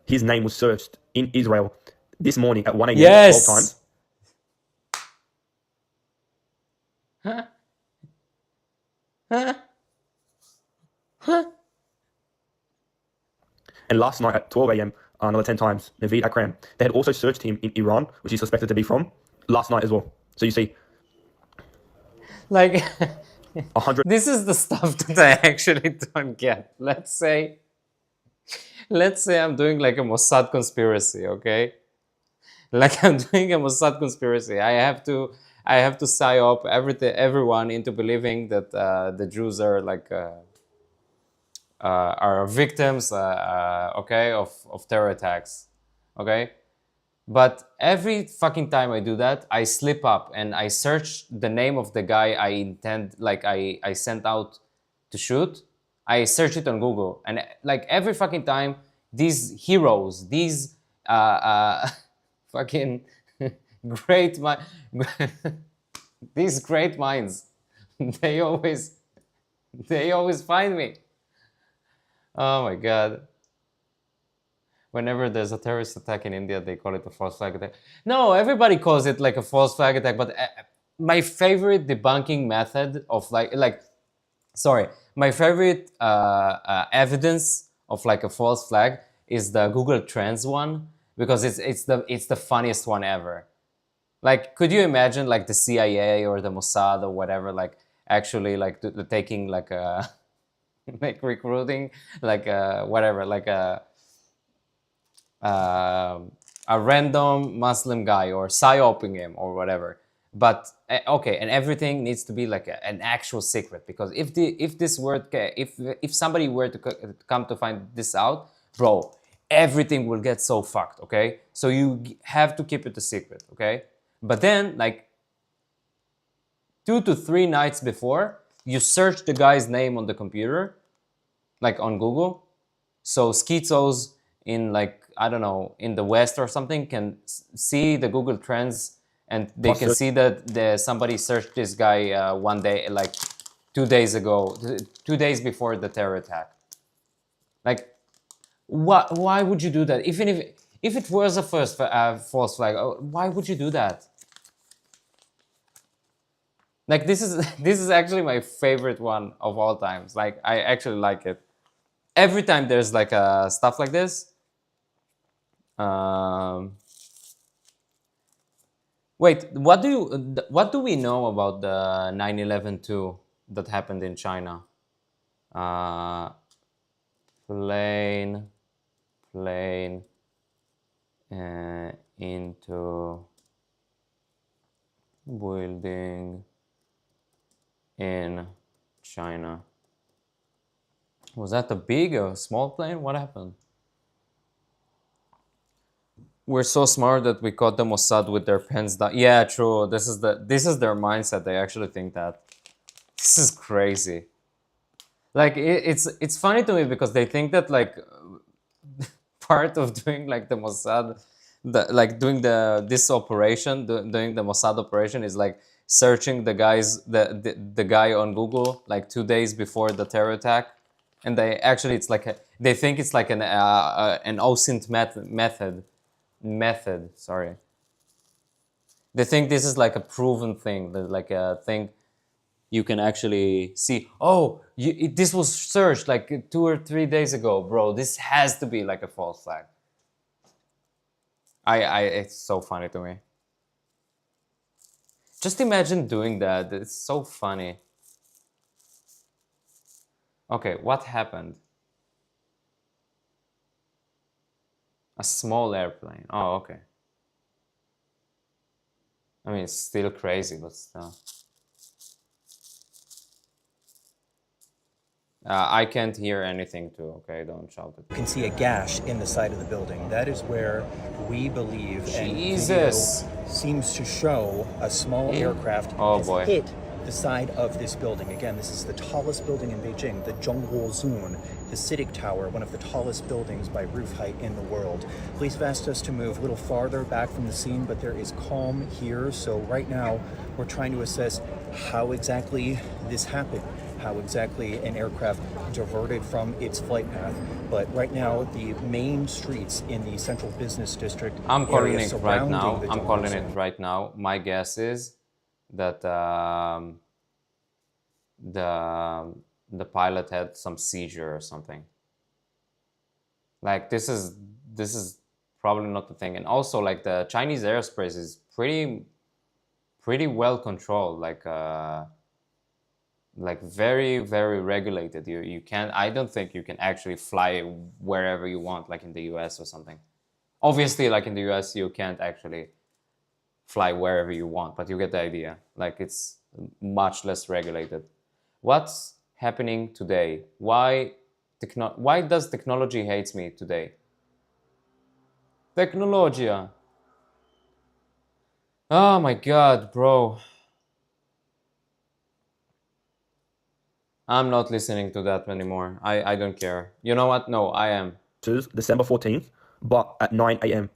His name was searched in Israel this morning at 1 a.m. Yes. 12 times. Huh? Huh? Huh? And last night at 12 a.m. Another 10 times, Naveed Akram. They had also searched him in Iran, which he's suspected to be from, last night as well. So you see, like 100. This is the stuff that I actually don't get. Let's say I'm doing like a Mossad conspiracy, okay? Like I'm doing a Mossad conspiracy. I have to psyop everyone into believing that the Jews are like are victims, okay, of terror attacks, okay? But every fucking time I do that, I slip up and I search the name of the guy I sent out to shoot. I search it on Google, and like every fucking time, these heroes, these fucking these great minds, they always find me. Oh my God. Whenever there's a terrorist attack in India, they call it a false flag attack. No, everybody calls it like a false flag attack, but my favorite debunking method of my favorite evidence of like a false flag is the Google Trends one, because it's the funniest one ever. Like, could you imagine like the CIA or the Mossad or whatever, like actually like taking like a like recruiting like whatever, like a random Muslim guy or psyoping him or whatever. But okay, and everything needs to be like an actual secret, because if somebody were to come to find this out, bro, everything will get so fucked. Okay, so you have to keep it a secret. Okay, but then like 2 to 3 nights before, you search the guy's name on the computer, like on Google, so schizos in like, I don't know, in the West or something can see the Google Trends, and they can see that somebody searched this guy one day, like 2 days ago, 2 days before the terror attack. Like, why would you do that? Even if it was a false flag, why would you do that? Like, this is actually my favorite one of all times. Like, I actually like it. Every time there's like stuff like this. Wait, what do we know about the 9/11 that happened in China? Plane into building in China. Was that a big or small plane? What happened? We're so smart that we caught the Mossad with their pens down. Yeah, true. This is their mindset. They actually think that. This is crazy. Like, it's funny to me because they think that like part of doing like the Mossad, doing this operation, doing the Mossad operation is like searching the guy on Google like 2 days before the terror attack, and they think it's like an OSINT method. Sorry. They think this is like a proven thing, like a thing you can actually see. Oh, this was searched like 2 or 3 days ago, bro. This has to be like a false flag. It's so funny to me. Just imagine doing that. It's so funny. Okay, what happened? A small airplane. Oh, okay. I mean, it's still crazy, but still. I can't hear anything too, okay? Don't shout it. You can see a gash in the side of the building. That is where we believe, Jesus. and video seems to show a small aircraft has hit the side of this building. Again, this is the tallest building in Beijing, the Zhonghuozun, the CITIC Tower, one of the tallest buildings by roof height in the world. Police have asked us to move a little farther back from the scene, but there is calm here. So right now, we're trying to assess how exactly this happened, how exactly an aircraft diverted from its flight path. But right now, the main streets in the central business district I'm calling it right now. I'm calling it right now. My guess is that the pilot had some seizure or something. Like, this is probably not the thing. And also, like, the Chinese airspace is pretty well controlled. Like very, very regulated. You can't. I don't think you can actually fly wherever you want, like in the US or something. Obviously, like in the US, you can't actually fly wherever you want, but you get the idea. Like, it's much less regulated. What's happening today? Why does technology hates me today? Technologia. Oh my God, bro. I'm not listening to that anymore. I don't care. You know what? No, I am. December 14th, but at 9 a.m.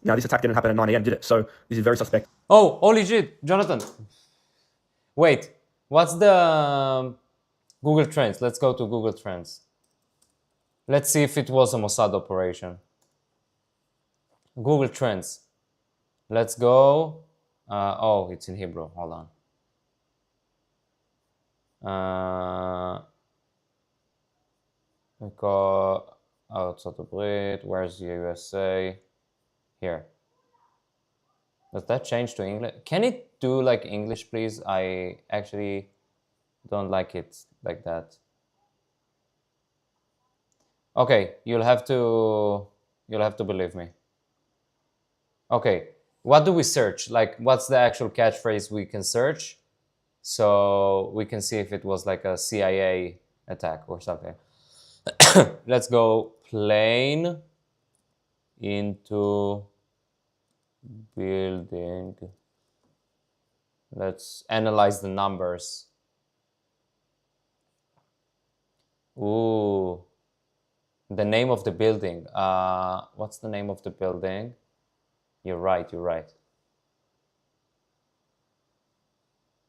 Now, this attack didn't happen at 9 a.m., did it? So this is very suspect. Oh, holy shit, Jonathan. Wait, what's the Google Trends? Let's go to Google Trends. Let's see if it was a Mossad operation. Google Trends. Let's go. Oh, it's in Hebrew. Hold on. Arzat Ha'Brit, where's the USA? Here. Does that change to English? Can it do like English, please? I actually don't like it like that. Okay, you'll have to believe me. Okay, what do we search? Like, what's the actual catchphrase we can search? So we can see if it was like a CIA attack or something. Let's go plane into building. Let's analyze the numbers. Ooh, the name of the building. What's the name of the building? You're right, you're right.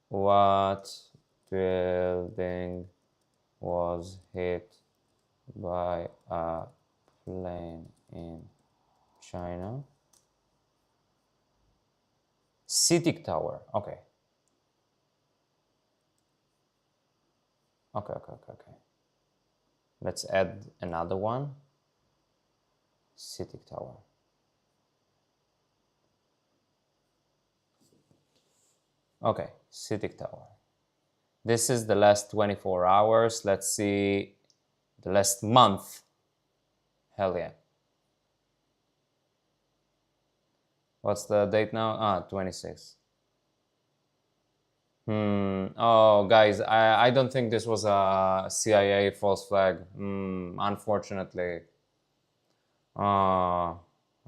What building was hit by a plane in China? CITIC Tower. Okay. Okay. Let's add another one. CITIC Tower. Okay, CITIC Tower. This is the last 24 hours. Let's see the last month. Hell yeah. What's the date now? 26. Oh, guys, I don't think this was a CIA false flag. Unfortunately. I'm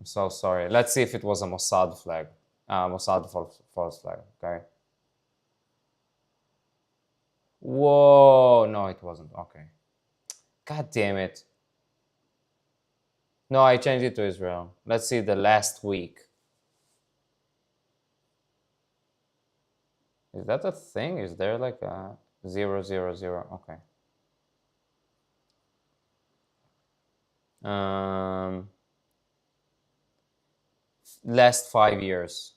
so sorry. Let's see if it was a Mossad flag. Mossad false flag, okay? Whoa, no, it wasn't. Okay. God damn it. No, I changed it to Israel. Let's see the last week. Is that a thing? Is there like a 000? Okay. Last 5 years.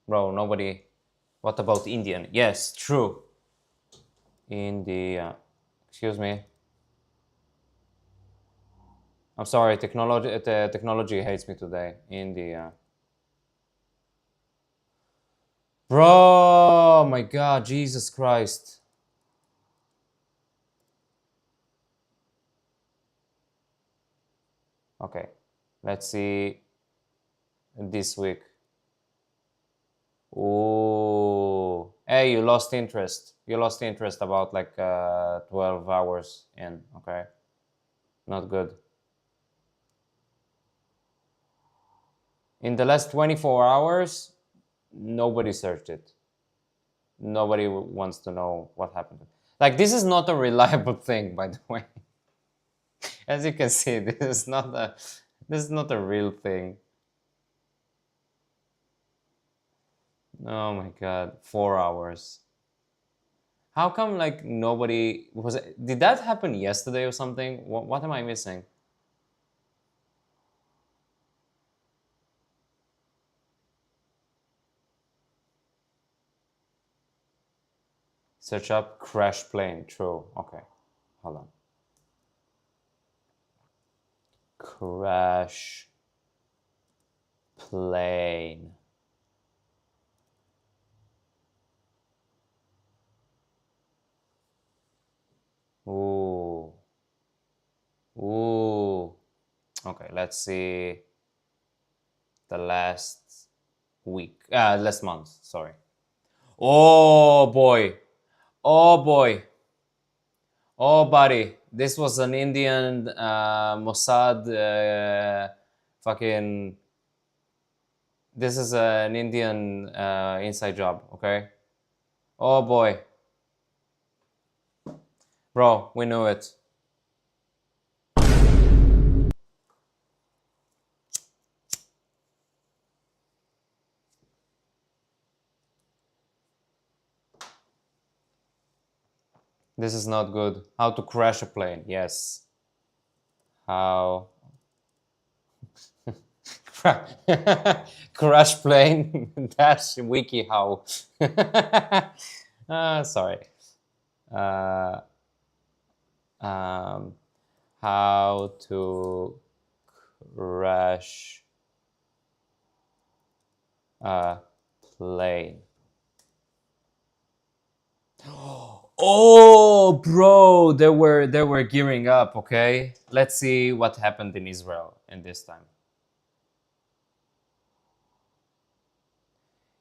Bro, nobody. What about Indian? Yes, true. India. Excuse me. I'm sorry, technology hates me today. India. Bro, my God, Jesus Christ. Okay, let's see this week. Ooh. Hey, you lost interest. You lost interest about like 12 hours in, okay? Not good. In the last 24 hours, nobody searched it. Nobody wants to know what happened. Like, this is not a reliable thing, by the way. As you can see, this is not a real thing. Oh my God, 4 hours. How come like nobody was? Did that happen yesterday or something? What am I missing? Search up crash plane. True. Okay. Hold on. Crash plane. Ooh. Ooh. Okay, let's see the last week. Last month, sorry. Oh boy. Oh boy. Oh buddy. This was an Indian Mossad fucking. This is an Indian inside job, okay? Oh boy. Bro, we knew it. This is not good. How to crash a plane, yes. How... crash plane dash wiki how. Sorry. How to crash plane. Oh, bro, they were gearing up. Okay, let's see what happened in Israel in this time.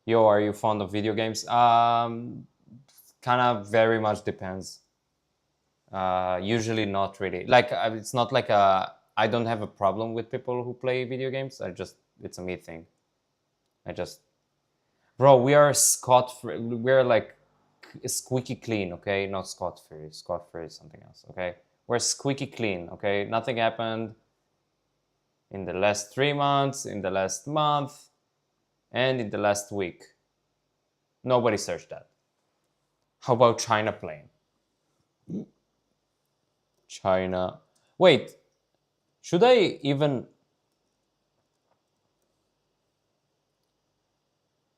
Yo, are you fond of video games? Kind of very much depends. Usually not really. Like it's not like I don't have a problem with people who play video games. It's a me thing. Bro, we are scot-free. We're like squeaky clean, okay? Not scot-free. Scot-free is something else, okay? We're squeaky clean, okay? Nothing happened in the last 3 months, in the last month, and in the last week. Nobody searched that. How about China plane? China. Wait, should I even...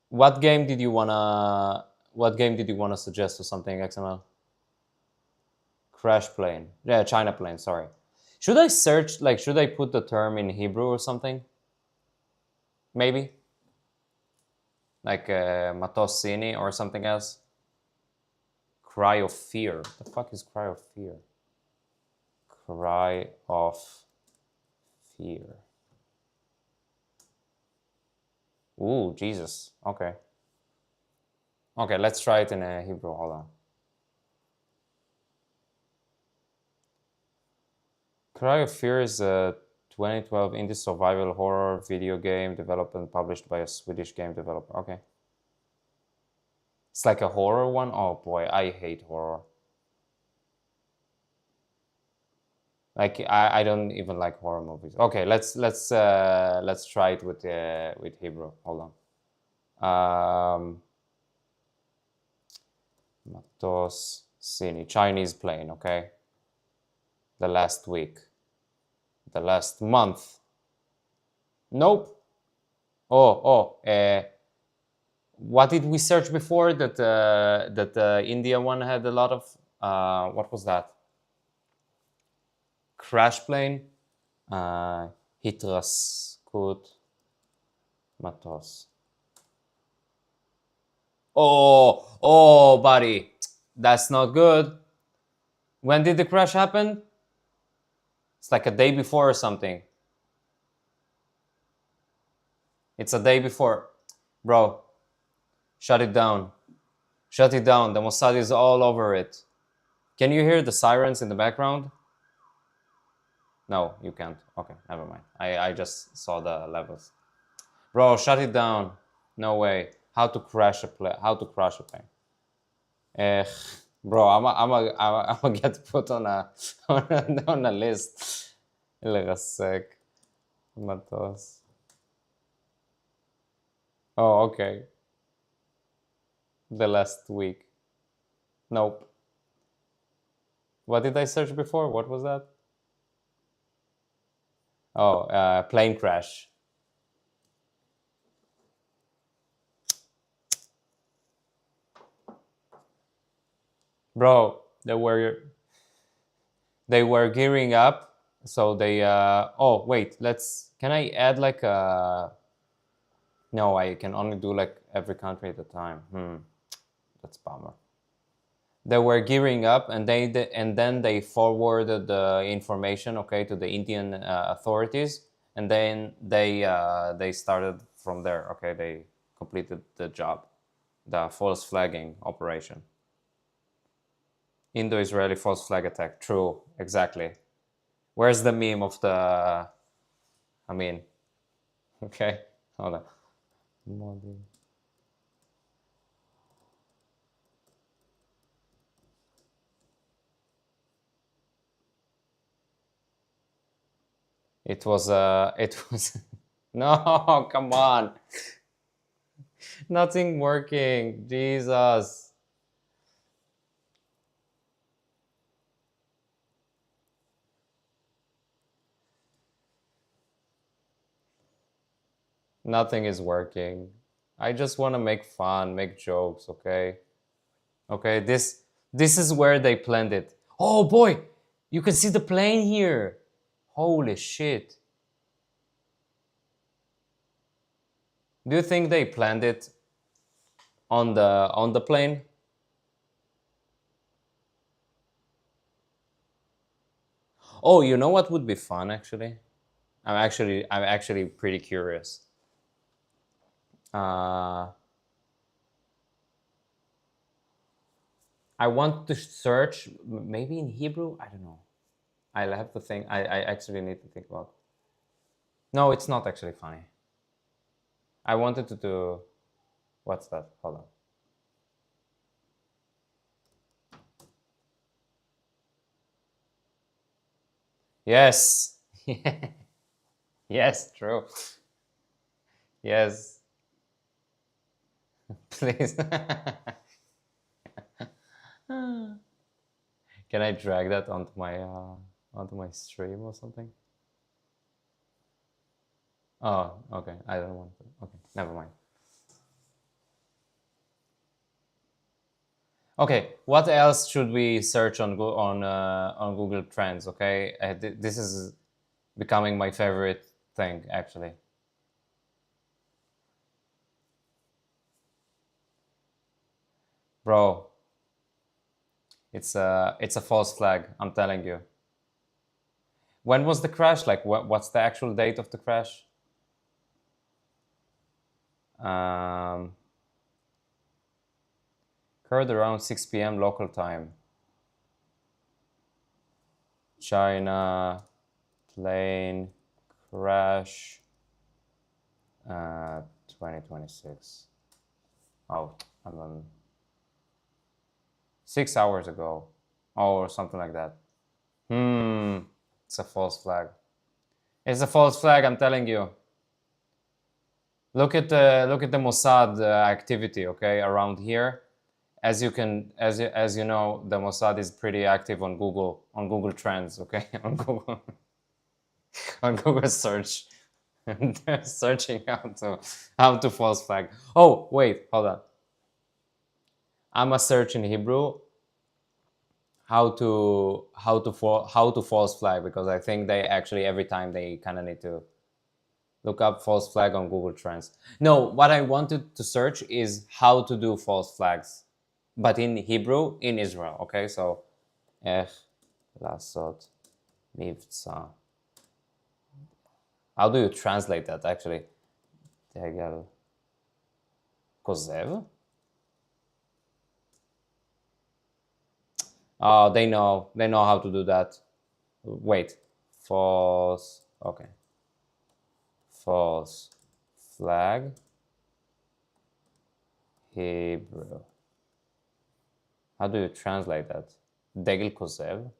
What game did you wanna suggest or something, XML? Crash plane. Yeah, China plane, sorry. Should I search, like, should I put the term in Hebrew or something? Maybe? Like Matos Sini or something else? Cry of fear. What the fuck is cry of fear? Cry of fear. Ooh, Jesus. Okay. Okay, let's try it in Hebrew. Hold on. Cry of Fear is a 2012 indie survival horror video game developed and published by a Swedish game developer. Okay. It's like a horror one? Oh boy, I hate horror. Like I don't even like horror movies. Okay, let's try it with Hebrew. Hold on. Matos Sini, Chinese plane. Okay. The last week, the last month. Nope. What did we search before? That India one had a lot of. What was that? Crash plane, Hitraskut, Matos. Oh, buddy, that's not good. When did the crash happen? It's like a day before or something. It's a day before. Bro, shut it down. Shut it down. The Mossad is all over it. Can you hear the sirens in the background? No, you can't. Okay, never mind. I just saw the levels. Bro, shut it down. No way. How to crash a plane? How to crash a plane? Bro, I'm get put on a list. Lirasek. Matos. Oh, okay. The last week. Nope. What did I search before? What was that? Oh, plane crash. Bro, they were gearing up, so they oh wait, can I add like a... No, I can only do like every country at a time. That's bummer. They were gearing up, and then they forwarded the information, okay, to the Indian authorities, and then they started from there. Okay, they completed the job, the false flagging operation. Indo-Israeli false flag attack. True, exactly. Where's the meme of the... I mean, okay, hold on. It was no, come on. Nothing working. Jesus. Nothing is working. I just want to make fun, make jokes, okay? Okay, this is where they planned it. Oh boy, you can see the plane here. Holy shit. Do you think they planned it on the plane? Oh, you know what would be fun actually? I'm actually pretty curious. I want to search maybe in Hebrew. I don't know. I'll have to think. I actually need to think about. No, it's not actually funny. I wanted to do. What's that? Hold on. Yes. Yes, true. Yes. Please. Can I drag that onto my stream or something? Oh, okay. I don't want to. Okay, never mind. Okay, what else should we search on Google Trends? Okay, this is becoming my favorite thing actually. Bro, it's a false flag. I'm telling you. When was the crash? Like, what's the actual date of the crash? Occurred around 6 p.m. local time. China plane crash 2026. Oh, I'm on 6 hours ago or something like that. It's a false flag. It's a false flag, I'm telling you. Look at the Mossad activity, okay, around here. As you know, the Mossad is pretty active on Google Trends, okay, on Google search. They're searching how to false flag. Oh wait, hold on. I'm a search in Hebrew how to false flag, because I think they actually every time they kind of need to look up false flag on Google Trends. No, what I wanted to search is how to do false flags, but in Hebrew in Israel. Okay, so איך לעשות מבצע. How do you translate that actually? דגל כוזב? Oh, they know how to do that. Wait, false. Okay. False flag. Hebrew. How do you translate that? Degel Kosev.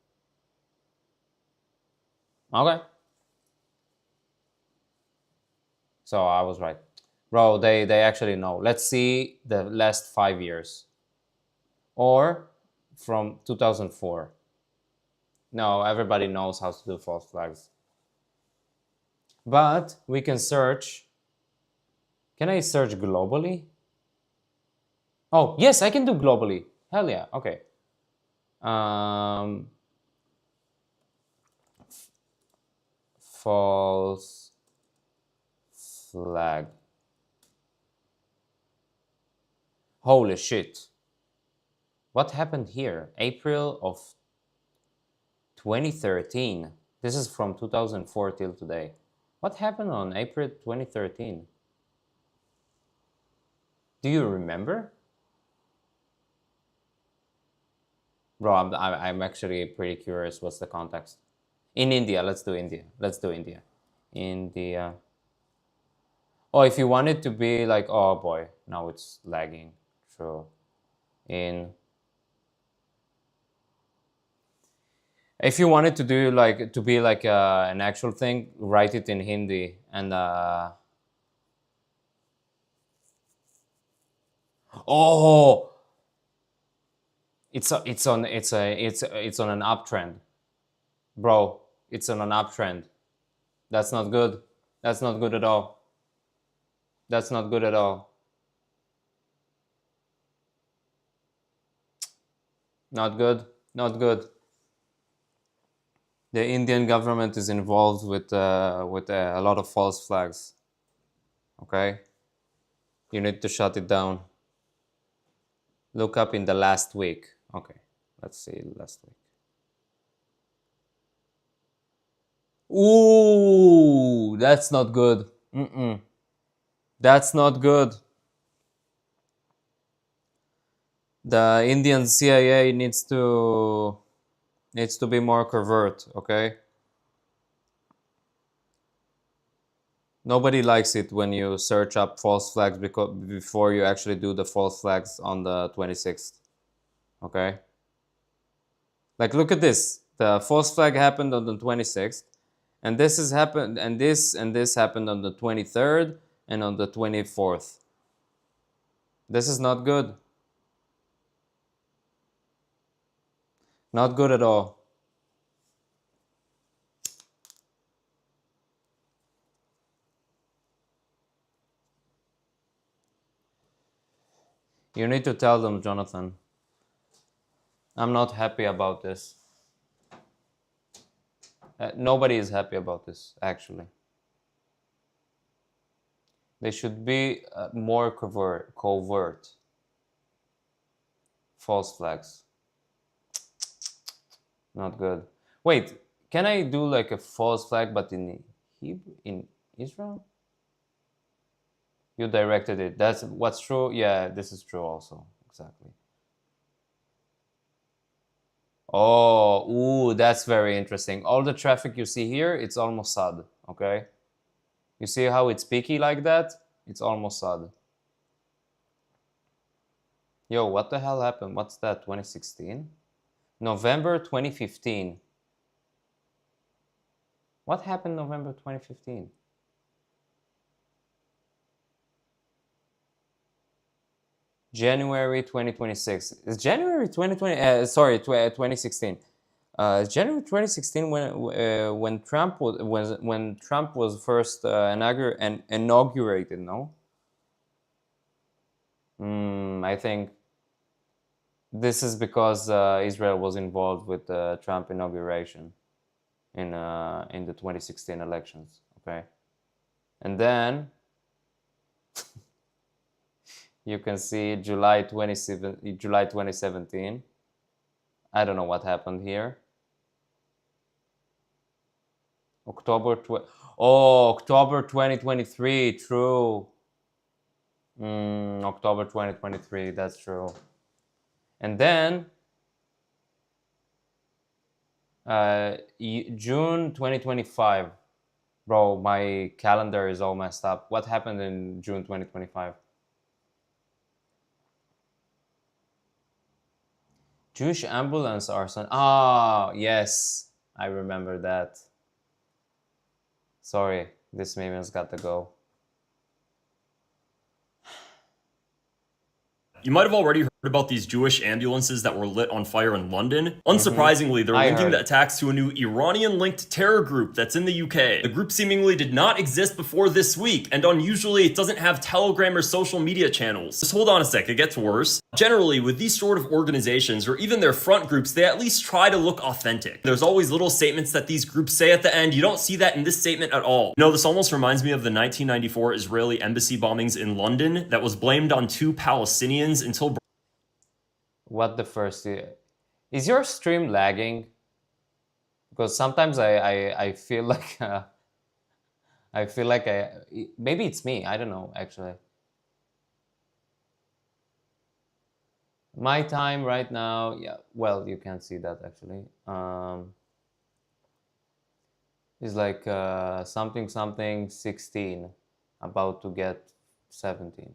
Okay. So I was right. Bro, they actually know. Let's see the last 5 years. Or from 2004. No, everybody knows how to do false flags. But we can search. Can I search globally? Oh, yes, I can do globally. Hell yeah, okay. False flag. Holy shit. What happened here? April of 2013. This is from 2004 till today. What happened on April 2013? Do you remember? Bro, I'm actually pretty curious what's the context. In India, let's do India. India. Oh, if you want it to be like, oh boy, now it's lagging. True. If you wanted to do like to be like an actual thing, write it in Hindi and oh, it's on an uptrend, bro. It's on an uptrend. That's not good. That's not good at all. That's not good at all. Not good. Not good. The Indian government is involved with a lot of false flags. Okay, You need to shut it down. Look up in the last week. Okay, let's see last week. Ooh, that's not good. That's not good. The Indian CIA needs to be more covert, okay? Nobody likes it when you search up false flags before you actually do the false flags on the 26th, okay? Like, look at this. The false flag happened on the 26th, and this has happened, and this happened on the 23rd and on the 24th. This is not good. Not good at all. You need to tell them, Jonathan. I'm not happy about this. Nobody is happy about this, actually. They should be more covert. False flags. Not good. Wait, can I do like a false flag but in Hebrew, in Israel? You directed it. That's what's true. Yeah, this is true also. Exactly. Oh, ooh, that's very interesting. All the traffic you see here, it's Al Mossad, okay? You see how it's peaky like that? It's Al Mossad. Yo, what the hell happened? What's that, 2016? November 2015. What happened November 2015? January 2026. Is January 2020? Sorry, 2016. January 2016 when Trump was first inaugurated. No. I think this is because Israel was involved with the Trump inauguration in the 2016 elections. Okay, and then. You can see July 2017. I don't know what happened here. October 2023. True. October 2023. That's true. And then June 2025. Bro, my calendar is all messed up. What happened in June 2025? Jewish ambulance arson. Ah, yes. I remember that. Sorry, this meme has got to go. You might have already heard about these Jewish ambulances that were lit on fire in London. Unsurprisingly, they're linking the attacks to a new Iranian-linked terror group that's in the UK. The group seemingly did not exist before this week, and unusually, it doesn't have Telegram or social media channels. Just hold on a sec, it gets worse. Generally, with these sort of organizations, or even their front groups, they at least try to look authentic. There's always little statements that these groups say at the end. You don't see that in this statement at all. You know, this almost reminds me of the 1994 Israeli embassy bombings in London that was blamed on 2 Palestinians until... What the first... Is your stream lagging? Because sometimes I feel like... I feel like maybe it's me, I don't know, actually. My time right now, yeah, well, you can't see that actually. Is like something 16, about to get 17.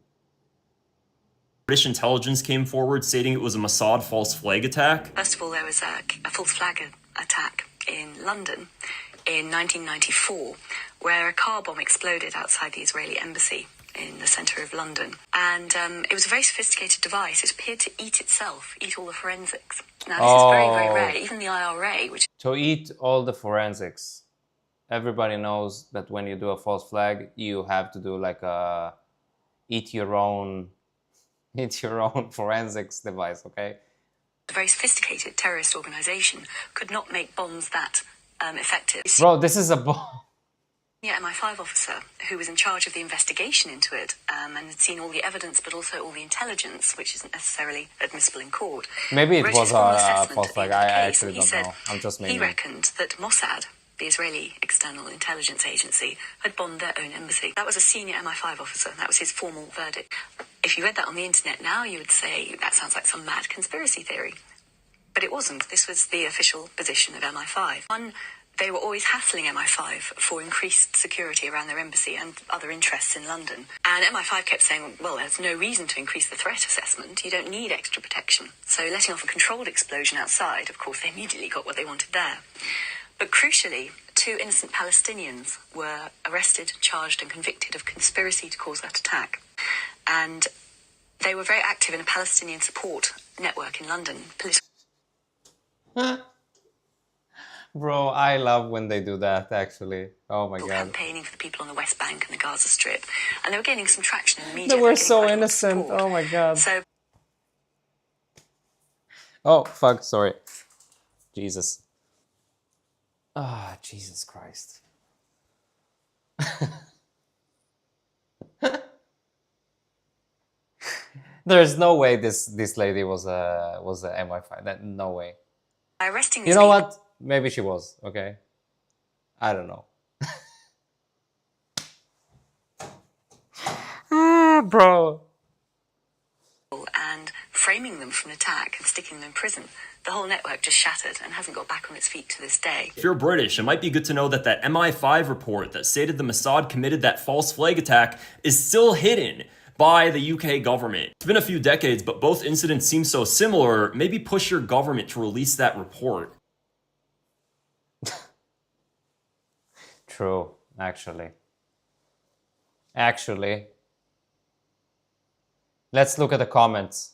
British intelligence came forward stating it was a Mossad false flag attack. First of all, there was a false flag attack in London in 1994, where a car bomb exploded outside the Israeli embassy in the centre of London. And it was a very sophisticated device. It appeared to eat itself, eat all the forensics. Now, this is very, very rare. Even the IRA, which... To eat all the forensics. Everybody knows that when you do a false flag, you have to do like a eat your own forensics device, okay? A very sophisticated terrorist organisation could not make bombs that effective. Bro, this is a bomb. MI5 officer who was in charge of the investigation into it and had seen all the evidence but also all the intelligence, which isn't necessarily admissible in court. Maybe it wrote was his formal a assessment false at the flag. end of the I case, actually and he don't said know. I'm just he meaning. reckoned that Mossad, the Israeli external intelligence agency, had bombed their own embassy. That was a senior MI5 officer. That was his formal verdict. If you read that on the internet now, you would say that sounds like some mad conspiracy theory. But it wasn't. This was the official position of MI5. One, they were always hassling MI5 for increased security around their embassy and other interests in London. And MI5 kept saying, well, there's no reason to increase the threat assessment. You don't need extra protection. So letting off a controlled explosion outside, of course, they immediately got what they wanted there. But crucially, 2 innocent Palestinians were arrested, charged and convicted of conspiracy to cause that attack. And they were very active in a Palestinian support network in London. Bro, I love when they do that, actually. Oh my god. Campaigning for the people on the West Bank and the Gaza Strip. And they were gaining some traction in the media. They were so innocent. Oh my god. So, oh, fuck, sorry. Jesus. Ah, Jesus Christ. There's no way this lady was a MI5. No way. arresting You know what? Maybe she was, okay? I don't know. Bro. And framing them for an attack and sticking them in prison. The whole network just shattered and hasn't got back on its feet to this day. If you're British, it might be good to know that that MI5 report that stated the Mossad committed that false flag attack is still hidden by the UK government. It's been a few decades, but both incidents seem so similar. Maybe push your government to release that report. True, actually. Actually. Let's look at the comments.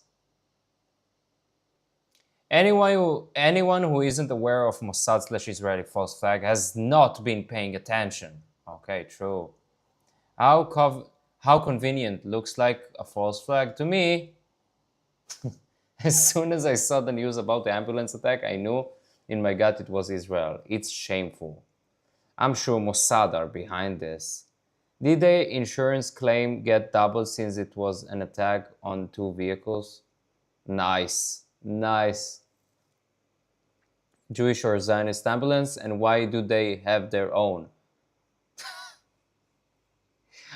Anyone who isn't aware of Mossad/Israeli false flag has not been paying attention. Okay, true. How convenient. Looks like a false flag to me. As soon as I saw the news about the ambulance attack, I knew in my gut it was Israel. It's shameful. I'm sure Mossad are behind this. Did the insurance claim get doubled since it was an attack on 2 vehicles? Nice. Nice. Jewish or Zionist ambulance, and why do they have their own?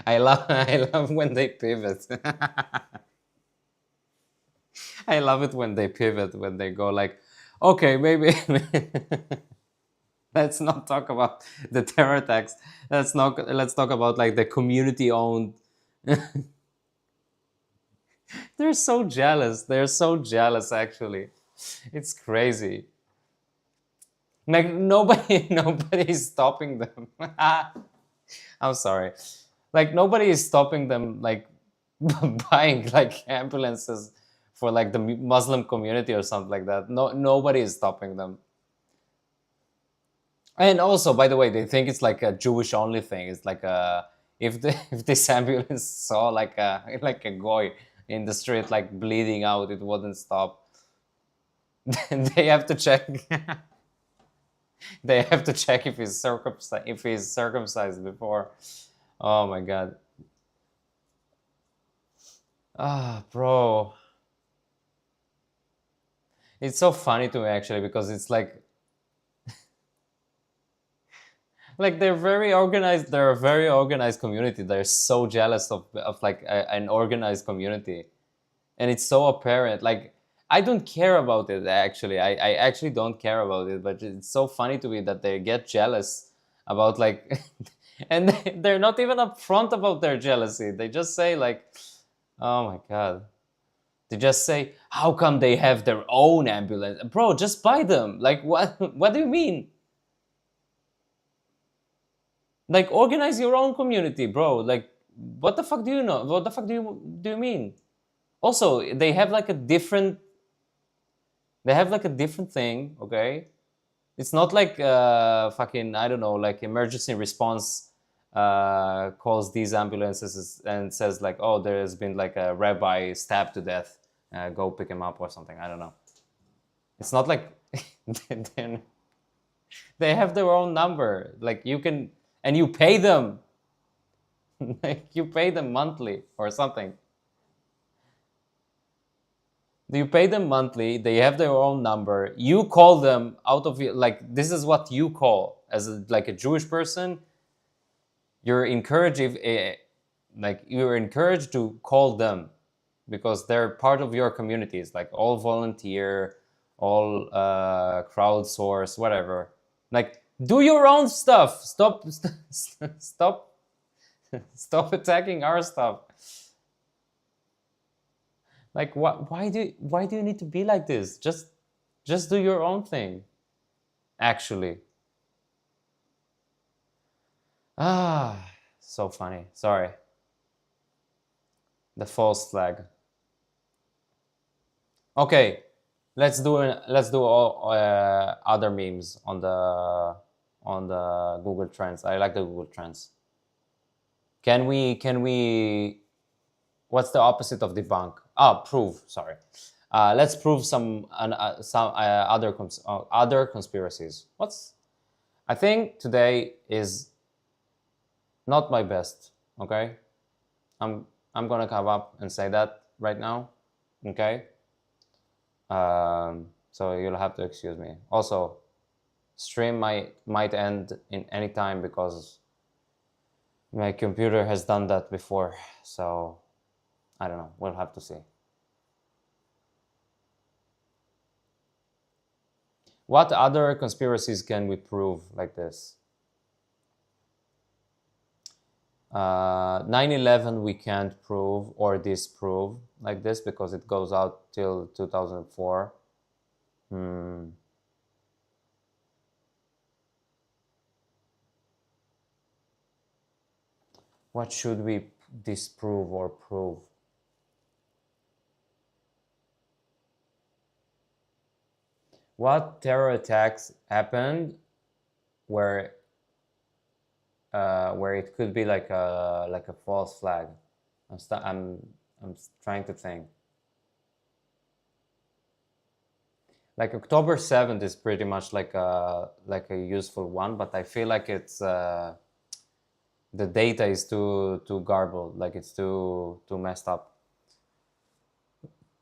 I love when they pivot. I love it when they pivot, when they go like, okay, maybe let's not talk about the terror attacks. Let's talk about like the community owned. They're so jealous. They're so jealous, actually. It's crazy. Like nobody is stopping them. I'm sorry. Like nobody is stopping them like buying like ambulances for like the Muslim community or something like that. Nobody is stopping them. And also, by the way, they think it's like a Jewish only thing. It's like if this ambulance saw like a goy in the street like bleeding out, it wouldn't stop. They have to check. They have to check if he's circumcised before. Oh my god. Ah, bro. It's so funny to me actually because it's like they're very organized. They're a very organized community. They're so jealous of like an organized community, and it's so apparent. Like I don't care about it actually. I actually don't care about it. But it's so funny to me that they get jealous about like, and they're not even upfront about their jealousy. They just say like, "Oh my god." They just say, "How come they have their own ambulance, bro? Just buy them." Like what? What do you mean? Like organize your own community, bro. Like what the fuck do you know? What the fuck do you mean? Also, they have like a different thing, okay? It's not like fucking I don't know, like emergency response calls these ambulances and says like, oh, there has been like a rabbi stabbed to death. Go pick him up or something. I don't know. It's not like they have their own number. Like you can. and you pay them. Like you pay them monthly or something. You pay them monthly, they have their own number, you call them out of, like, this is what you call, as like a Jewish person, you're encouraged, you're encouraged to call them, because they're part of your communities, like all volunteer, all crowdsource, whatever. Like, do your own stuff, stop attacking our stuff. Like, why do you need to be like this? Just do your own thing, actually. So funny. Sorry. The false flag. Okay, let's do all other memes on the Google Trends. I like the Google Trends. Can we? What's the opposite of debunk? Prove. Sorry. Let's prove some other conspiracies. I think today is not my best. Okay, I'm gonna come up and say that right now. Okay. So you'll have to excuse me. Also, stream might end in any time because my computer has done that before. So I don't know. We'll have to see. What other conspiracies can we prove like this? 9/11 we can't prove or disprove like this because it goes out till 2004. What should we disprove or prove? What terror attacks happened where it could be like a false flag? I'm trying to think. Like October 7th is pretty much like a useful one, but I feel like it's the data is too garbled, like it's too messed up.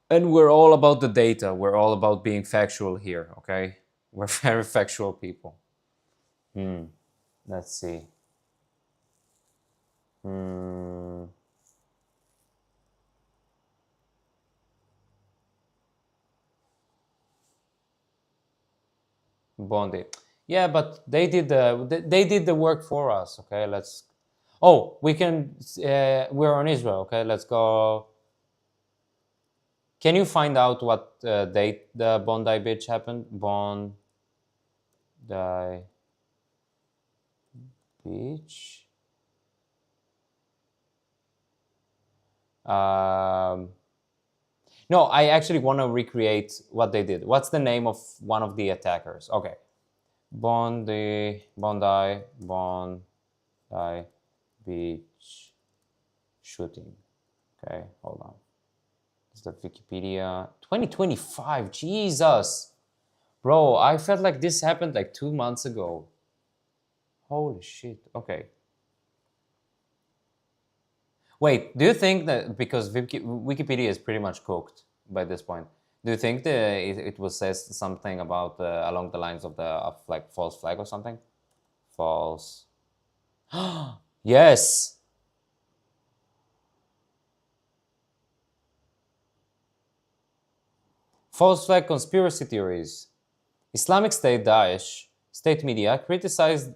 And we're all about the data. We're all about being factual here, okay? We're very factual people. Let's see. Bondi. Yeah, but they did the work for us, okay? Let's... Oh, we can... we're on Israel, okay? Let's go... Can you find out what date the Bondi Beach happened? Bondi Beach. No, I actually want to recreate what they did. What's the name of one of the attackers? Okay. Bondi Beach shooting. Okay, hold on. It's the Wikipedia. 2025, Jesus. Bro, I felt like this happened like 2 months ago. Holy shit, okay. Wait, do you think that, because Wikipedia is pretty much cooked by this point, do you think that it will say something about along the lines of like false flag or something? False. Yes. False flag conspiracy theories. Islamic State, Daesh, state media criticized...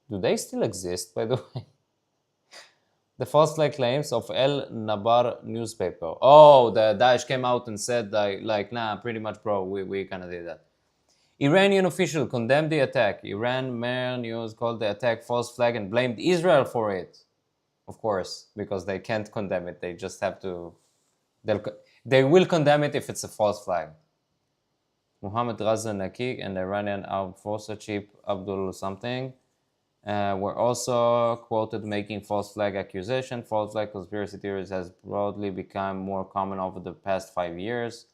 Do they still exist, by the way? The false flag claims of El Nabar newspaper. Oh, the Daesh came out and said, like, nah, pretty much, bro, we kind of did that. Iranian official condemned the attack. Iran Mer News called the attack false flag and blamed Israel for it. Of course, because they can't condemn it. They just have to... They will condemn it if it's a false flag. Mohammed Raza Naqi and Iranian Armed Forces Chief Abdul something were also quoted making false flag accusation. False flag conspiracy theories has broadly become more common over the past 5 years.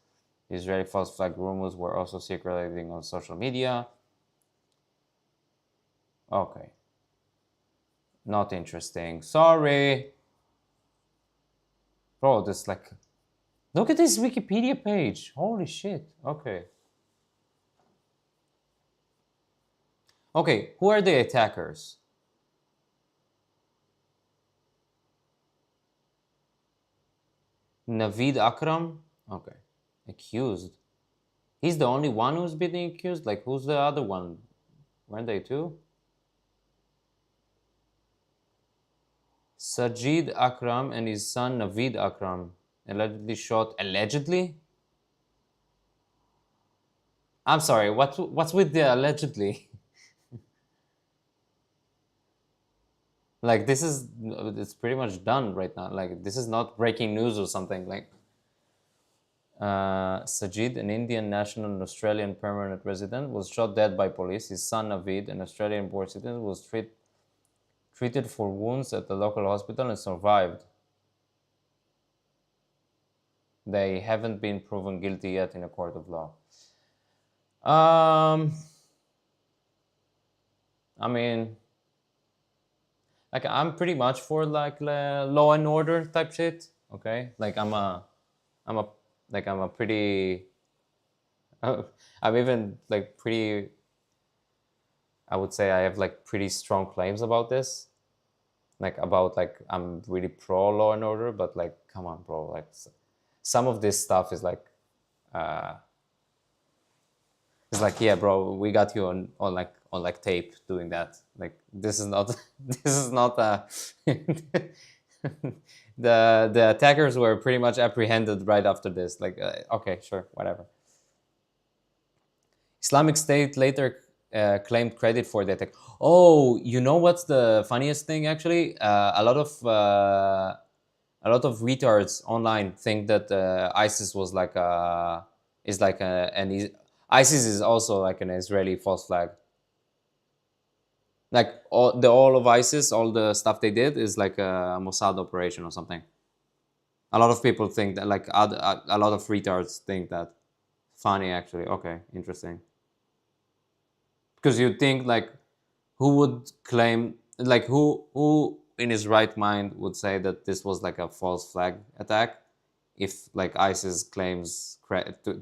Israeli false flag rumors were also circulating on social media. Okay. Not interesting. Sorry. Bro, this like... Look at this Wikipedia page. Holy shit. Okay. Okay, who are the attackers? Naveed Akram? Okay. Accused. He's the only one who's being accused? Like, who's the other one? Weren't they two? Sajid Akram and his son Naveed Akram allegedly shot... Allegedly? I'm sorry, what's with the allegedly? Like, this is... It's pretty much done right now. Like, this is not breaking news or something. Like, Sajid, an Indian national and Australian permanent resident, was shot dead by police. His son Naveed, an Australian-born citizen, was treated for wounds at the local hospital and survived. They haven't been proven guilty yet in a court of law. I mean, like, I'm pretty much for like law and order type shit. Okay, like I'm a pretty, I'm even like pretty, I would say I have like pretty strong claims about this. Like about like, I'm really pro law and order, but like, come on, bro. Like some of this stuff is like, it's like, yeah, bro, we got you on tape doing that. Like, this is not, this is not, the attackers were pretty much apprehended right after this. Like, okay, sure, whatever. Islamic State later claimed credit for the attack. Oh, you know what's the funniest thing? Actually, a lot of retards online think that ISIS was like ISIS is also like an Israeli false flag. Like all of ISIS, all the stuff they did is like a Mossad operation or something. A lot of people think that, like a lot of retards think that. Funny, actually. Okay, interesting. Because you'd think, like, who would claim, like, who in his right mind would say that this was like a false flag attack if like ISIS claims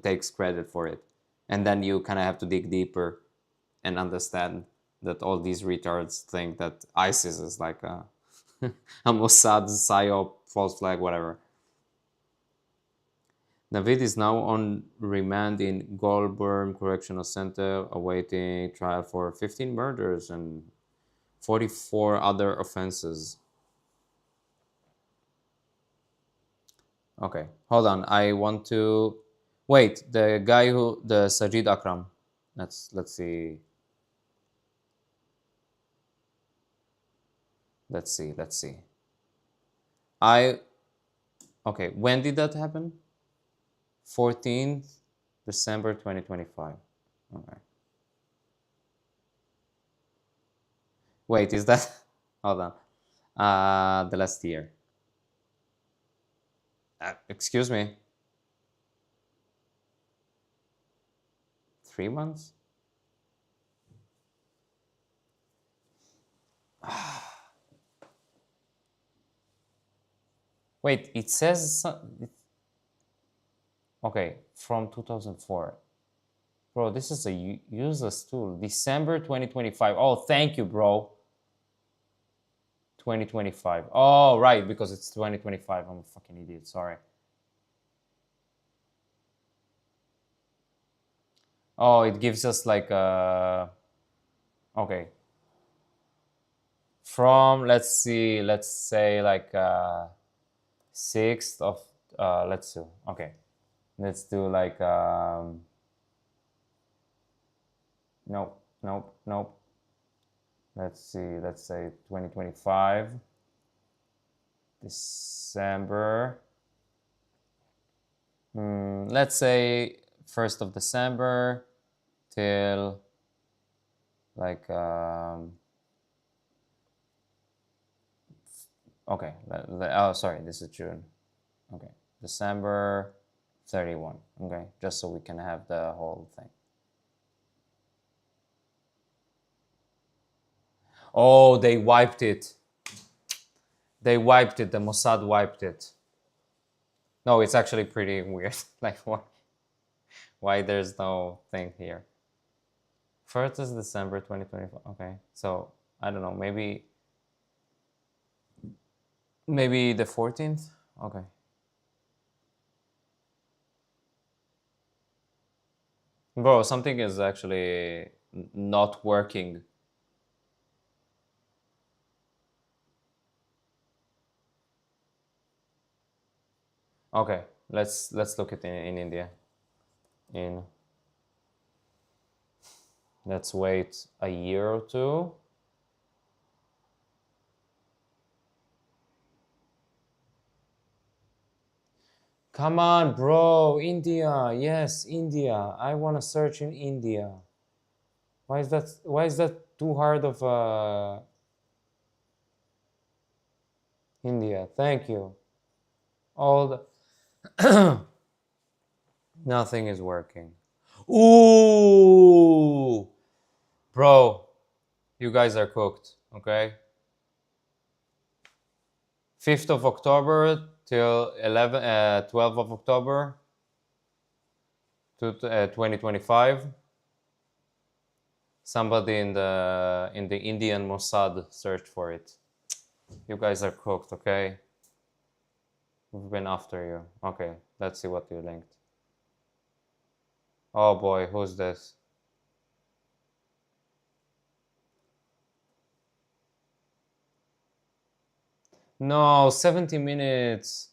takes credit for it? And then you kind of have to dig deeper and understand that all these retards think that ISIS is like a Mossad, PSYOP, false flag, whatever. Naveed is now on remand in Goulburn Correctional Center, awaiting trial for 15 murders and 44 other offenses. Okay, hold on. I want to... Wait, the guy who... The Sajid Akram. Let's see. Let's see. Okay, when did that happen? 14th December 2025. Okay. Wait, is that... Hold on. The last year. Excuse me. 3 months? Wait, it says... Okay, from 2004. Bro, this is a useless tool. December 2025. Oh, thank you, bro. 2025. Oh, right, because it's 2025. I'm a fucking idiot. Sorry. Oh, it gives us like okay. From, let's say like 6th of let's see. Okay. Let's do like nope. Let's see, let's say 2025 December. Let's say 1st of December till like okay, oh sorry, this is June. Okay, December 31. Okay, just so we can have the whole thing. Oh, they wiped it. They wiped it. The Mossad wiped it. No, it's actually pretty weird. Like, why there's no thing here? 1st is December 2024. Okay, so I don't know. Maybe the 14th. Okay. Bro, something is actually not working. Okay, let's look at in India. Let's wait a year or two. Come on, bro, India. Yes, India. I want to search in India. Why is that too hard of India? Thank you. All the nothing is working. Ooh, bro, you guys are cooked. Okay. 5th of October till 12th of October to 2025. Somebody in the Indian Mossad searched for it. You guys are cooked, okay? We've been after you. Okay, let's see what you linked. Oh boy, who's this? No, 70 minutes.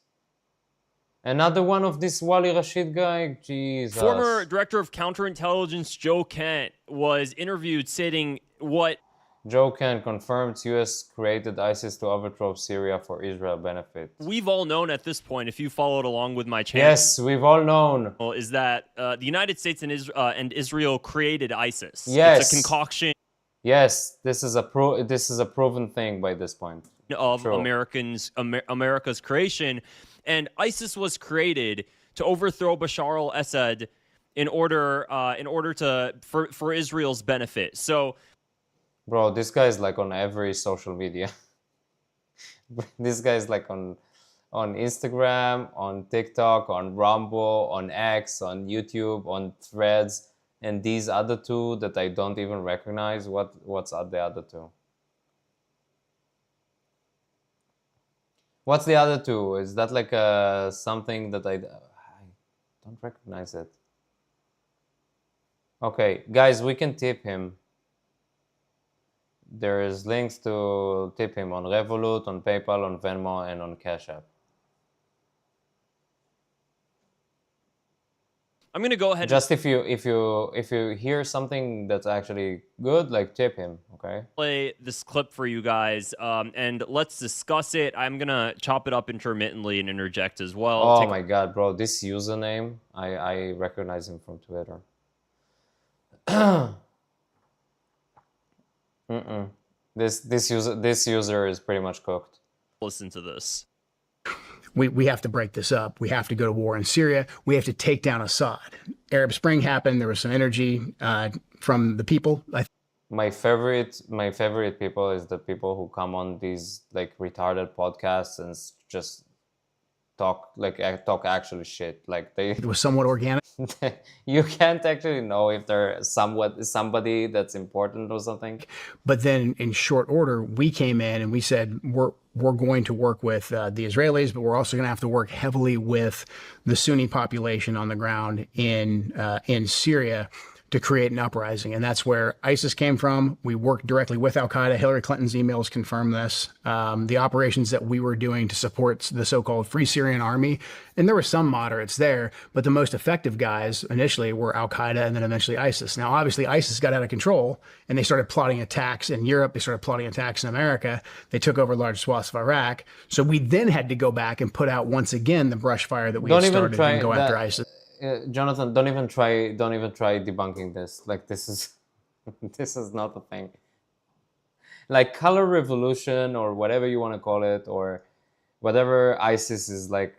Another one of this Wali Rashid guy? Jesus. Former Director of Counterintelligence Joe Kent was interviewed stating what... Joe Kent confirms U.S. created ISIS to overthrow Syria for Israel benefit. We've all known at this point, if you followed along with my channel... Yes, we've all known. ...is that the United States and Israel created ISIS. Yes. It's a concoction... Yes, this is a proven thing by this point. ...of America's creation. And ISIS was created to overthrow Bashar al-Assad in order for Israel's benefit. So... Bro, this guy's like on every social media. This guy's like on Instagram, on TikTok, on Rumble, on X, on YouTube, on Threads, and these other two that I don't even recognize. What's the other two? What's the other two? Is that like something that I don't recognize it? Okay, guys, we can tip him. There is links to tip him on Revolut, on PayPal, on Venmo, and on Cash App. I'm gonna go ahead. Just if you hear something that's actually good, like tip him, okay? Play this clip for you guys, and let's discuss it. I'm gonna chop it up intermittently and interject as well. Oh my god, bro, this username, I recognize him from Twitter. This user is pretty much cooked. Listen to this. We have to break this up. We have to go to war in Syria. We have to take down Assad. Arab Spring happened. There was some energy from the people. My favorite people is the people who come on these like retarded podcasts and just talk actually shit. Like it was somewhat organic. You can't actually know if they're somebody that's important or something. But then in short order, we came in and we said we're going to work with the Israelis, but we're also going to have to work heavily with the Sunni population on the ground in Syria to create an uprising. And that's where ISIS came from. We worked directly with Al-Qaeda. Hillary Clinton's emails confirm this. The operations that we were doing to support the so-called Free Syrian Army, and there were some moderates there, but the most effective guys initially were Al-Qaeda and then eventually ISIS. Now, obviously, ISIS got out of control, and they started plotting attacks in Europe. They started plotting attacks in America. They took over large swaths of Iraq. So we then had to go back and put out once again the brush fire that we had started and go after ISIS. Jonathan, don't even try debunking this. Like this is not a thing. Like color revolution or whatever you want to call it, or whatever ISIS is like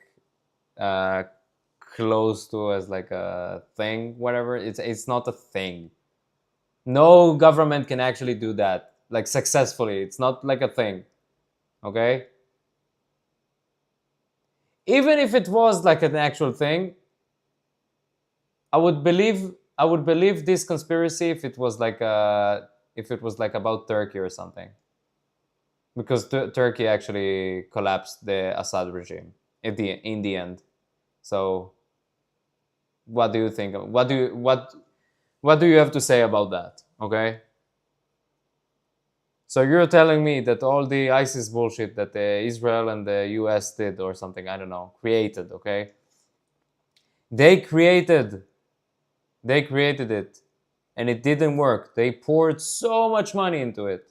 close to as like a thing, whatever. It's not a thing. No government can actually do that like successfully. It's not like a thing. Okay? even if it was like an actual thing, I would believe this conspiracy if it was like about Turkey or something, because Turkey actually collapsed the Assad regime in the end. So, what do you think? What do you have to say about that? Okay. So you're telling me that all the ISIS bullshit that Israel and the US did or something, I don't know, created, okay? They created it and it didn't work. They poured so much money into it.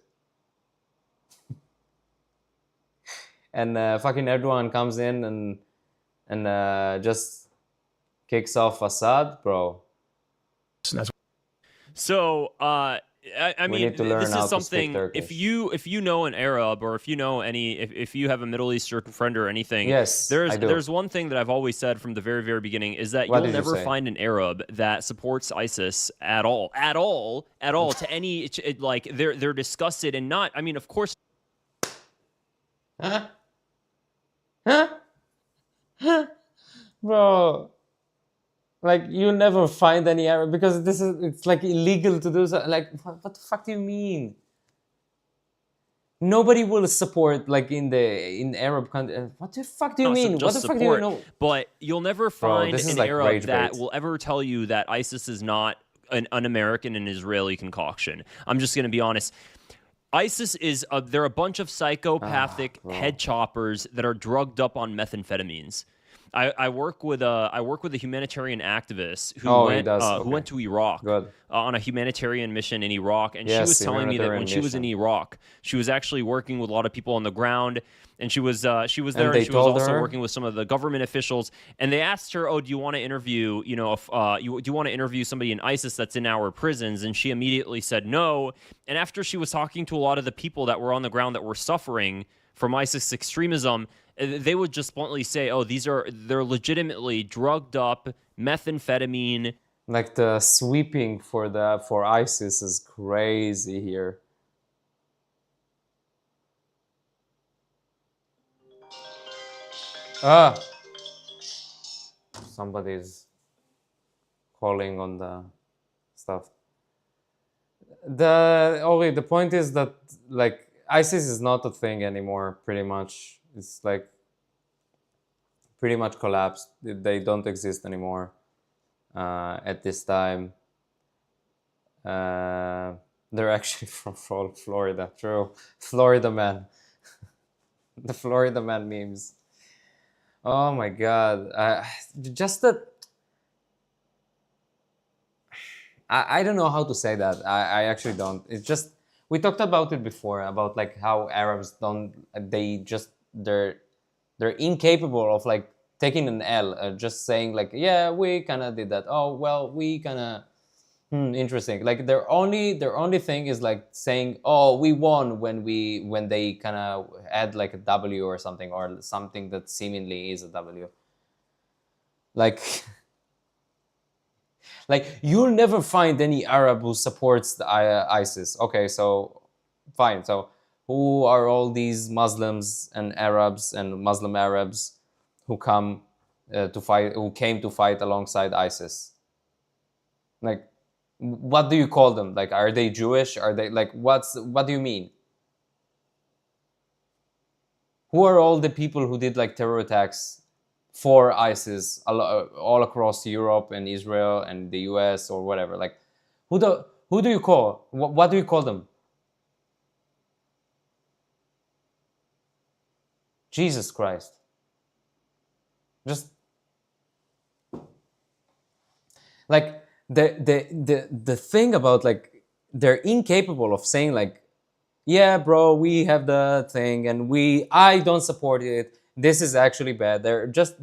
And fucking Erdogan comes in and just kicks off Assad, bro. So, I mean, this is something. If you know an Arab, or if you know if you have a Middle Eastern friend or anything, yes, there's one thing that I've always said from the very, very beginning is that you'll never find an Arab that supports ISIS at all to any like they're disgusted and not. I mean, of course. Bro. Like, you never find any Arab, because it's like illegal to do so. Like, what the fuck do you mean? Nobody will support, like, in Arab countries. What the fuck do you mean? What the fuck do you know? But you'll never find an Arab that will ever tell you that ISIS is not an un-American and Israeli concoction. I'm just going to be honest. ISIS is they're a bunch of psychopathic head choppers that are drugged up on methamphetamines. I work with a humanitarian activist who went to Iraq on a humanitarian mission in Iraq, and she was telling me that when she was in Iraq, she was actually working with a lot of people on the ground, and she was there, and she was also working with some of the government officials, and they asked her, "Oh, do you want to interview? Do you want to interview somebody in ISIS that's in our prisons?" And she immediately said no. And after she was talking to a lot of the people that were on the ground that were suffering from ISIS extremism, they would just bluntly say, "Oh, they're legitimately drugged up methamphetamine." Like, the sweeping for ISIS is crazy here. Somebody's calling on the stuff. The point is that, like, ISIS is not a thing anymore, pretty much. It's like pretty much collapsed. They don't exist anymore at this time. They're actually from Florida. True. Florida man. The Florida man memes. Oh my god. Just that. I don't know how to say that. I actually don't. It's just, we talked about it before, about like how Arabs they're incapable of like taking an L, just saying like, yeah, we kind of did that. Oh, well, we kind of interesting. Like, their only thing is like saying, oh, we won, when they kind of add like a W or something, or something that seemingly is a W. Like like, you'll never find any Arab who supports the ISIS. Okay, so fine. So who are all these Muslims and Arabs and Muslim Arabs who came to fight alongside ISIS? Like, what do you call them? Like, are they Jewish? Are they like, what do you mean? Who are all the people who did like terror attacks for ISIS all across Europe and Israel and the US or whatever? Like, who do you call? What do you call them? Jesus Christ. Just like, the thing about, like, they're incapable of saying like, yeah, bro, we have the thing and I don't support it. This is actually bad. They're just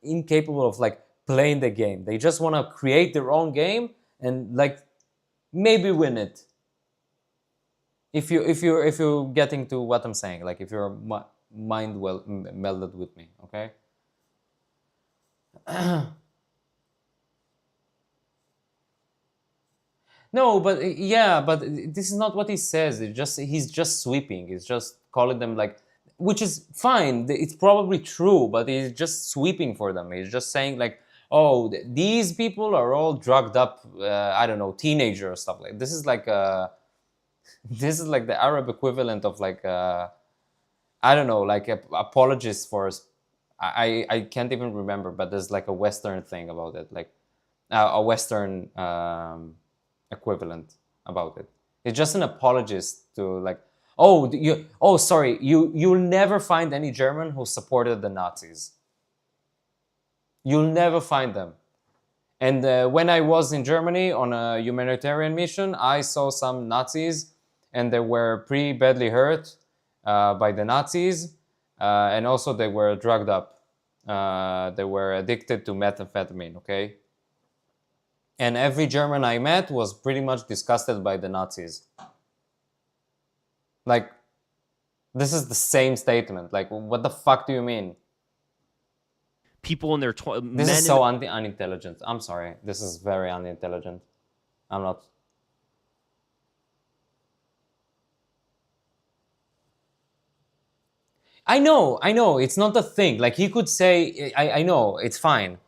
incapable of like playing the game. They just want to create their own game and like maybe win it. If you're getting to what I'm saying, like, if you're mind well melded with me, okay? No, but yeah, but this is not what he says. He's just sweeping. He's just calling them like, which is fine. It's probably true, but he's just sweeping for them. He's just saying like, oh, these people are all drugged up. I don't know, teenager or stuff like. This is like this is like the Arab equivalent of like I don't know, like apologists for. I can't even remember, but there's like a Western thing about it, like a Western equivalent about it. It's just an apologist to like, sorry, you'll never find any German who supported the Nazis. You'll never find them. And when I was in Germany on a humanitarian mission, I saw some Nazis, and they were pretty badly hurt by the Nazis. And also they were drugged up. They were addicted to methamphetamine, okay? And every German I met was pretty much disgusted by the Nazis. Like, this is the same statement. Like, what the fuck do you mean? People in their This is so unintelligent. I'm sorry. This is very unintelligent. I'm not... I know, it's not a thing. Like, he could say, I know, it's fine.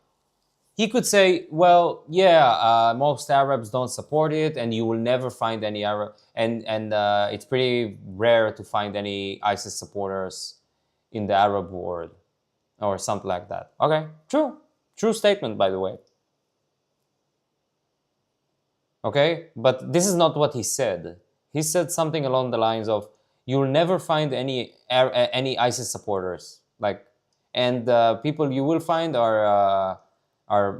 He could say, well, yeah, most Arabs don't support it, and you will never find any Arab, and it's pretty rare to find any ISIS supporters in the Arab world, or something like that. Okay, true statement, by the way. Okay, but this is not what he said. He said something along the lines of, you'll never find any ISIS supporters, like, and people you will find are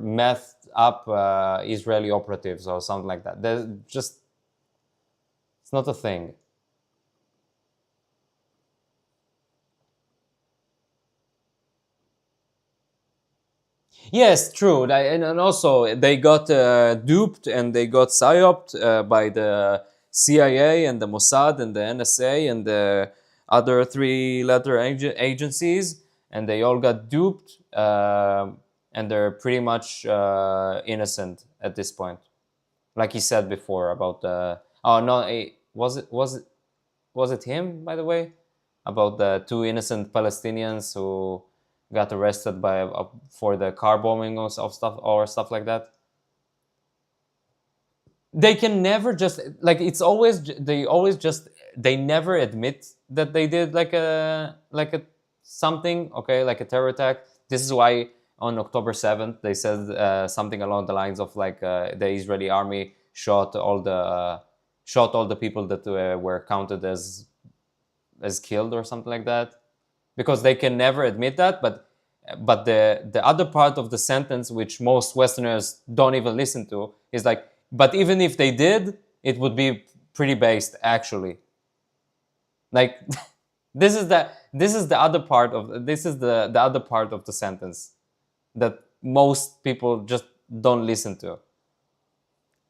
methed up Israeli operatives or something like that. There's just, it's not a thing. Yes, true, and also they got duped and they got psyoped by the CIA and the Mossad and the NSA and the other three-letter agencies, and they all got duped. And they're pretty much innocent at this point, like he said before about the. Oh no, was it him, by the way, about the 2 innocent Palestinians who got arrested for the car bombing or stuff like that. They can never just like they never admit that they did like a something, okay, like a terror attack. This is why. On October 7th, they said something along the lines of like the Israeli army shot all the people that were counted as killed or something like that, because they can never admit that. But the other part of the sentence, which most Westerners don't even listen to, is like, but even if they did, it would be pretty based actually. Like this is the other part of the other part of the sentence that most people just don't listen to.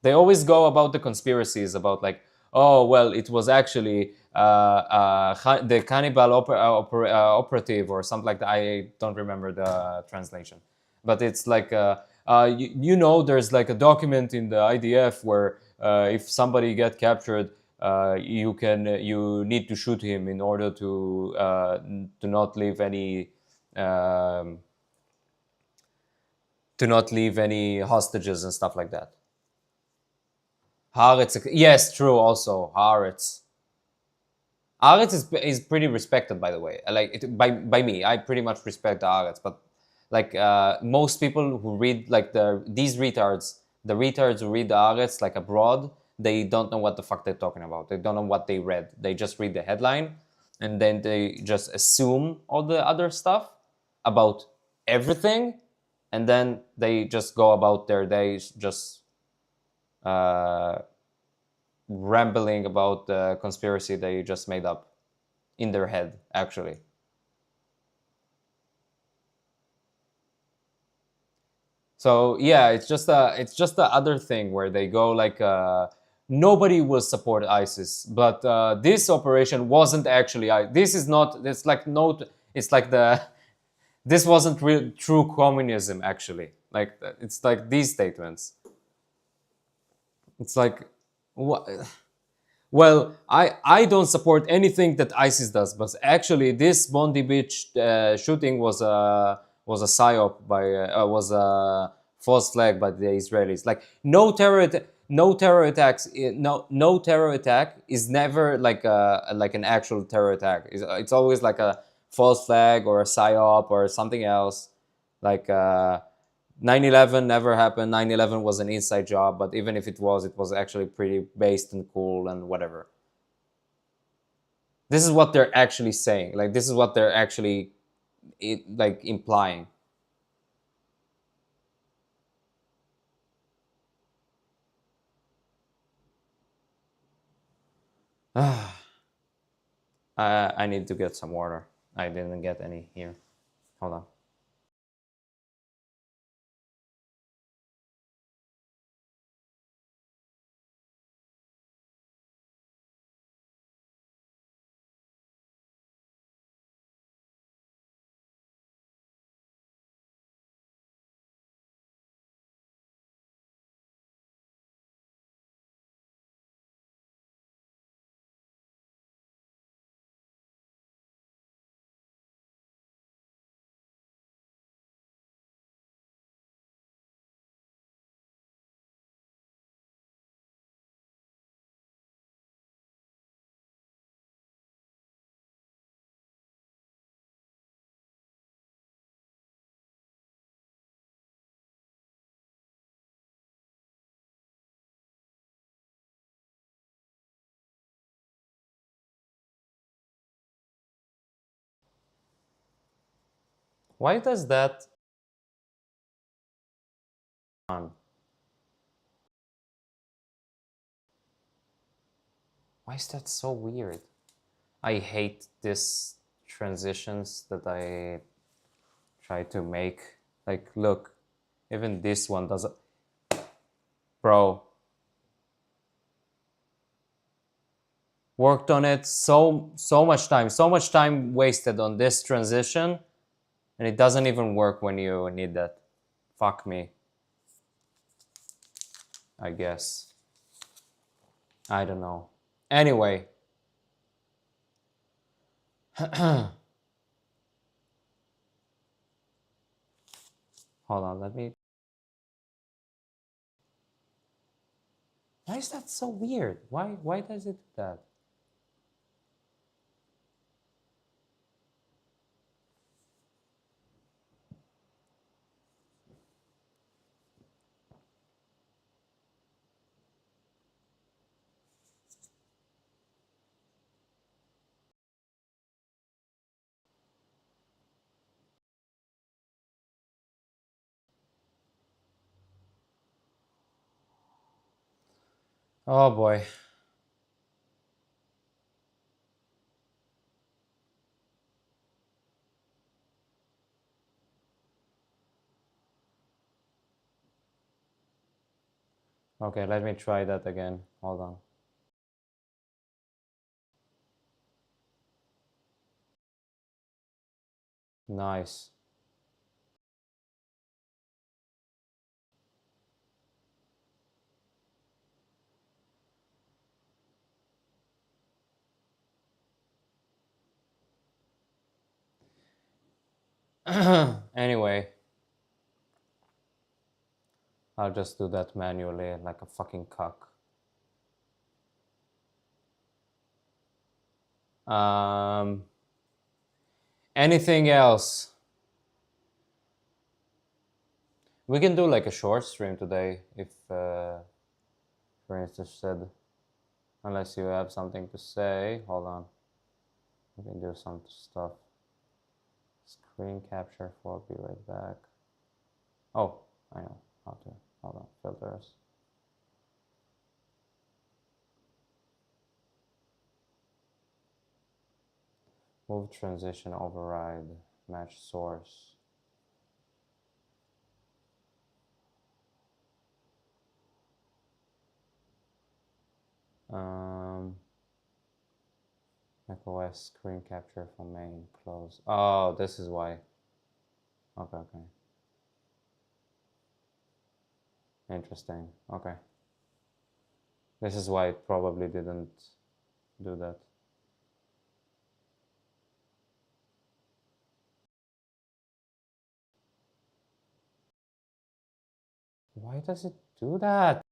They always go about the conspiracies about like, oh, well, it was actually the cannibal operative or something like that. I don't remember the translation. But it's like, there's like a document in the IDF where if somebody get captured, you need to shoot him in order to not leave any... to not leave any hostages and stuff like that. Haaretz, yes, true. Also, Haaretz is pretty respected, by the way. Like by me, I pretty much respect Haaretz. But like most people who read like these retards, the retards who read the Haaretz like abroad, they don't know what the fuck they're talking about. They don't know what they read. They just read the headline, and then they just assume all the other stuff about everything. And then they just go about their days just rambling about the conspiracy they just made up in their head, actually. So yeah, it's just the other thing where they go like nobody will support ISIS, but this operation wasn't actually. This is not. It's like no. It's like the. This wasn't real true communism, actually. Like it's like these statements. It's like, Well, I don't support anything that ISIS does, but actually this Bondi Beach shooting was a psyop by was a false flag by the Israelis. Like no terror attacks, no terror attack is never like an actual terror attack. It's always like a false flag or a psyop or something else. Like 9/11 never happened. 9/11 was an inside job, but even if it was actually pretty based and cool and whatever. This is what they're actually saying. Like this is what they're actually like implying. I need to get some water. I didn't get any here. Hold on. Why does that on? Why is that so weird? I hate these transitions that I try to make. Like, look, even this one doesn't. Bro. Worked on it so much time wasted on this transition, and it doesn't even work when you need that. Fuck me. I guess. I don't know. Anyway. Hold on, let me... Why is that so weird? Why does it do that? Oh boy. Okay, let me try that again. Hold on. Nice. Anyway. I'll just do that manually like a fucking cuck. Anything else? We can do like a short stream today if for instance said. Unless you have something to say. Hold on. We can do some stuff. Screen capture for, be right back. Oh, I know how to. Hold on, filters. Move transition override, match source. macOS screen capture from main, close. Oh, this is why. Okay. Interesting. Okay. This is why it probably didn't do that. Why does it do that?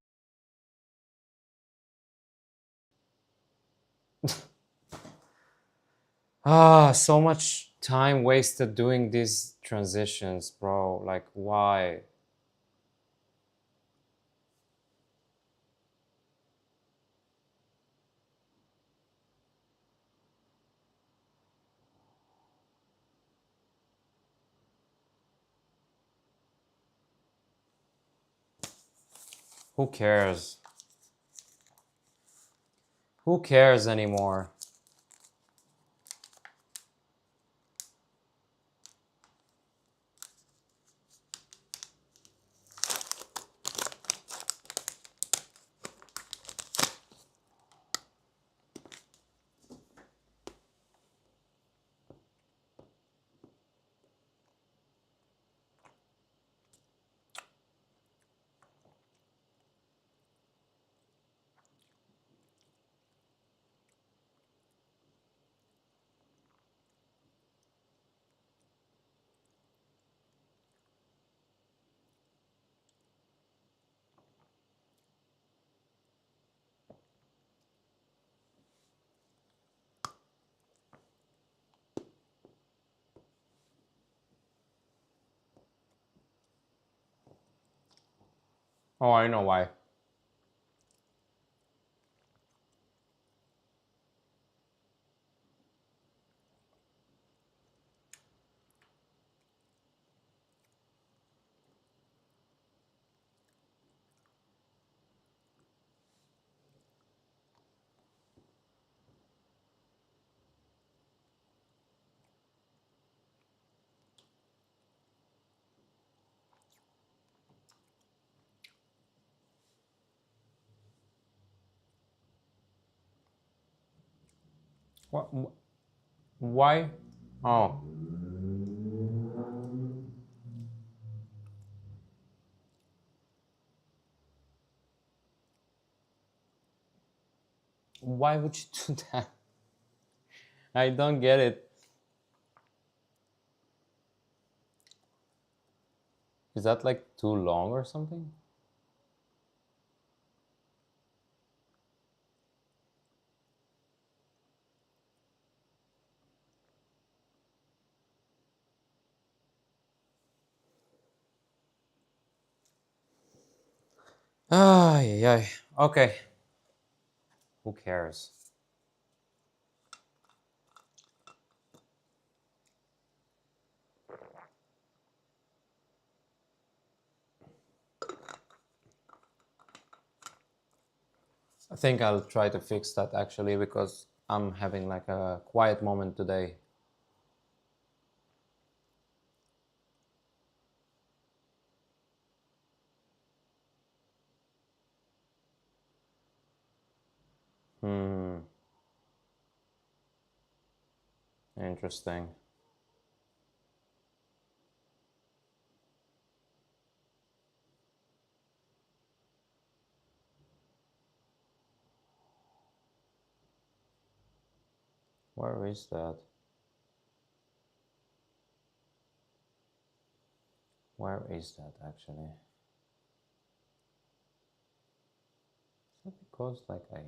So much time wasted doing these transitions, bro. Like, why? Who cares? Who cares anymore? Oh, I know why. What? Why? Oh. Why would you do that? I don't get it. Is that like too long or something? Yeah. Okay. Who cares? I think I'll try to fix that actually because I'm having like a quiet moment today. Interesting. Where is that? Where is that actually? Is it because like I...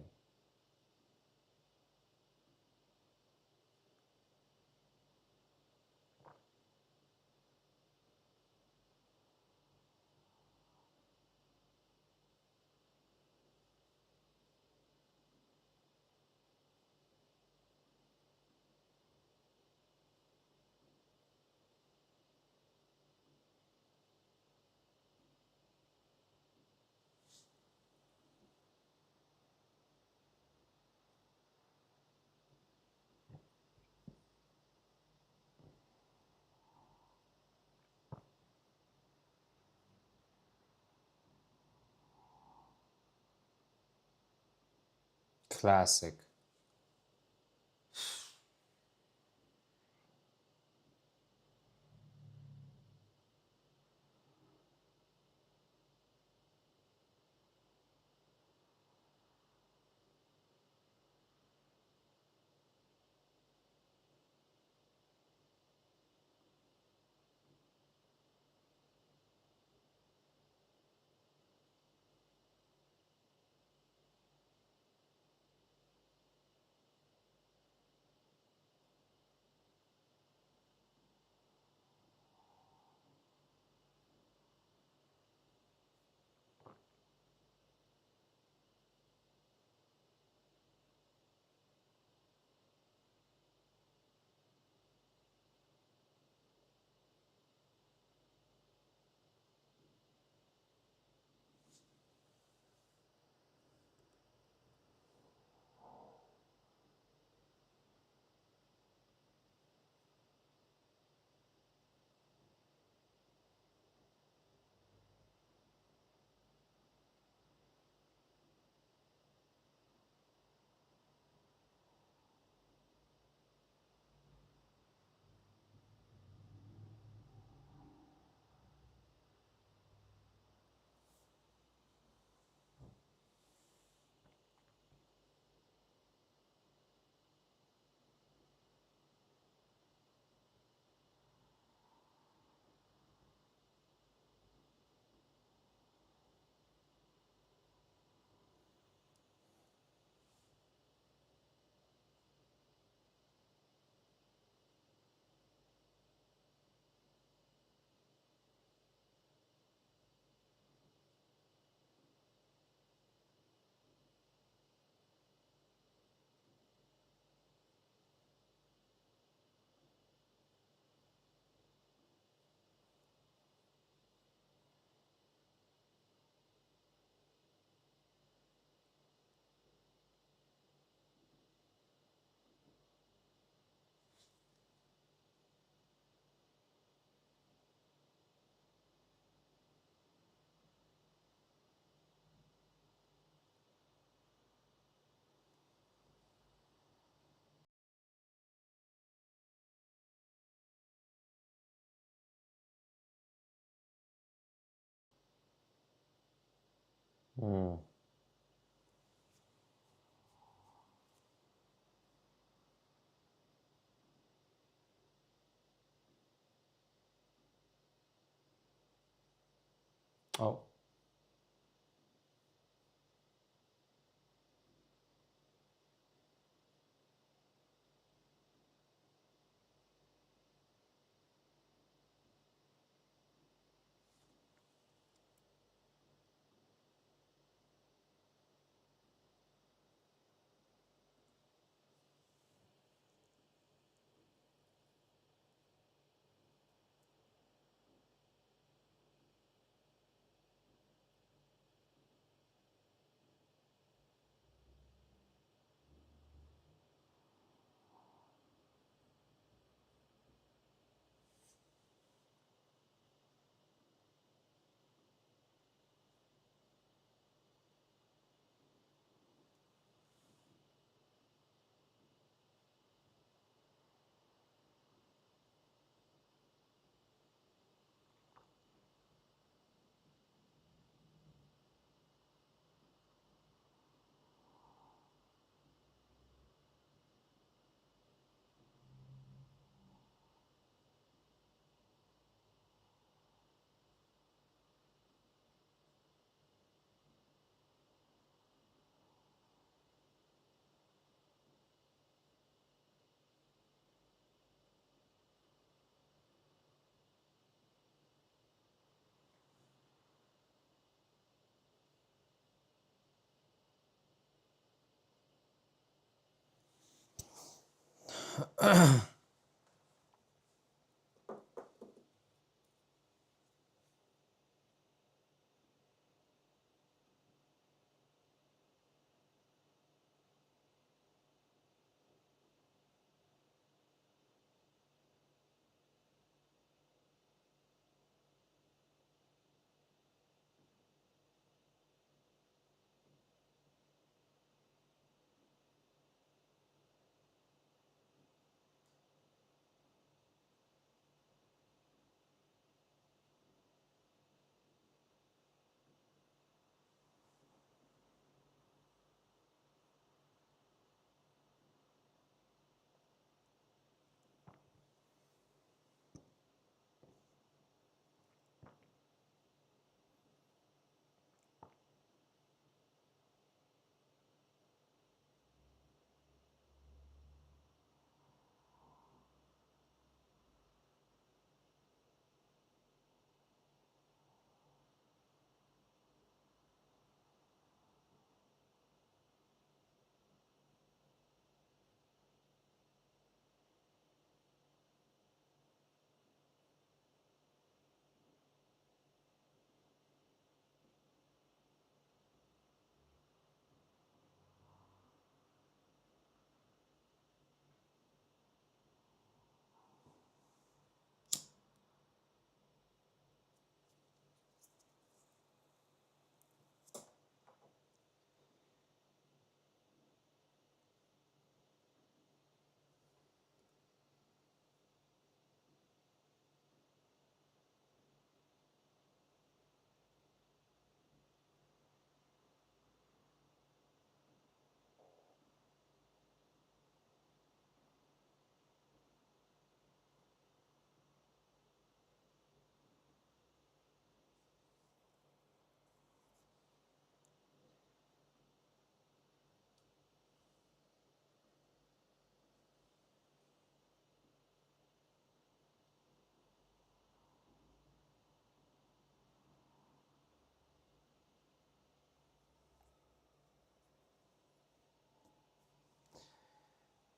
Classic. Mm. Oh.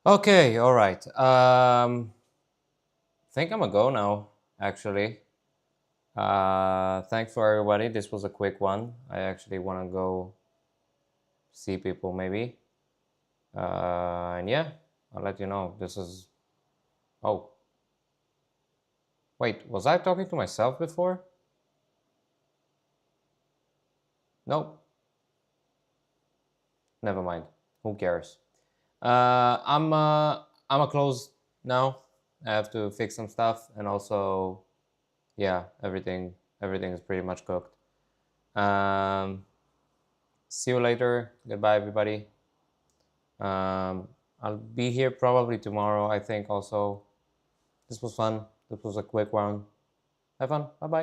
Okay, all right. I think I'm gonna go now, actually. Thanks for everybody. This was a quick one. I actually want to go see people, maybe. And yeah, I'll let you know. This is... Oh. Wait, was I talking to myself before? Nope. Never mind. Who cares? I'm a close now. I have to fix some stuff, and also, yeah, everything is pretty much cooked. See you later. Goodbye, everybody. I'll be here probably tomorrow, I think, also. This was fun. This was a quick round. Have fun. Bye-bye.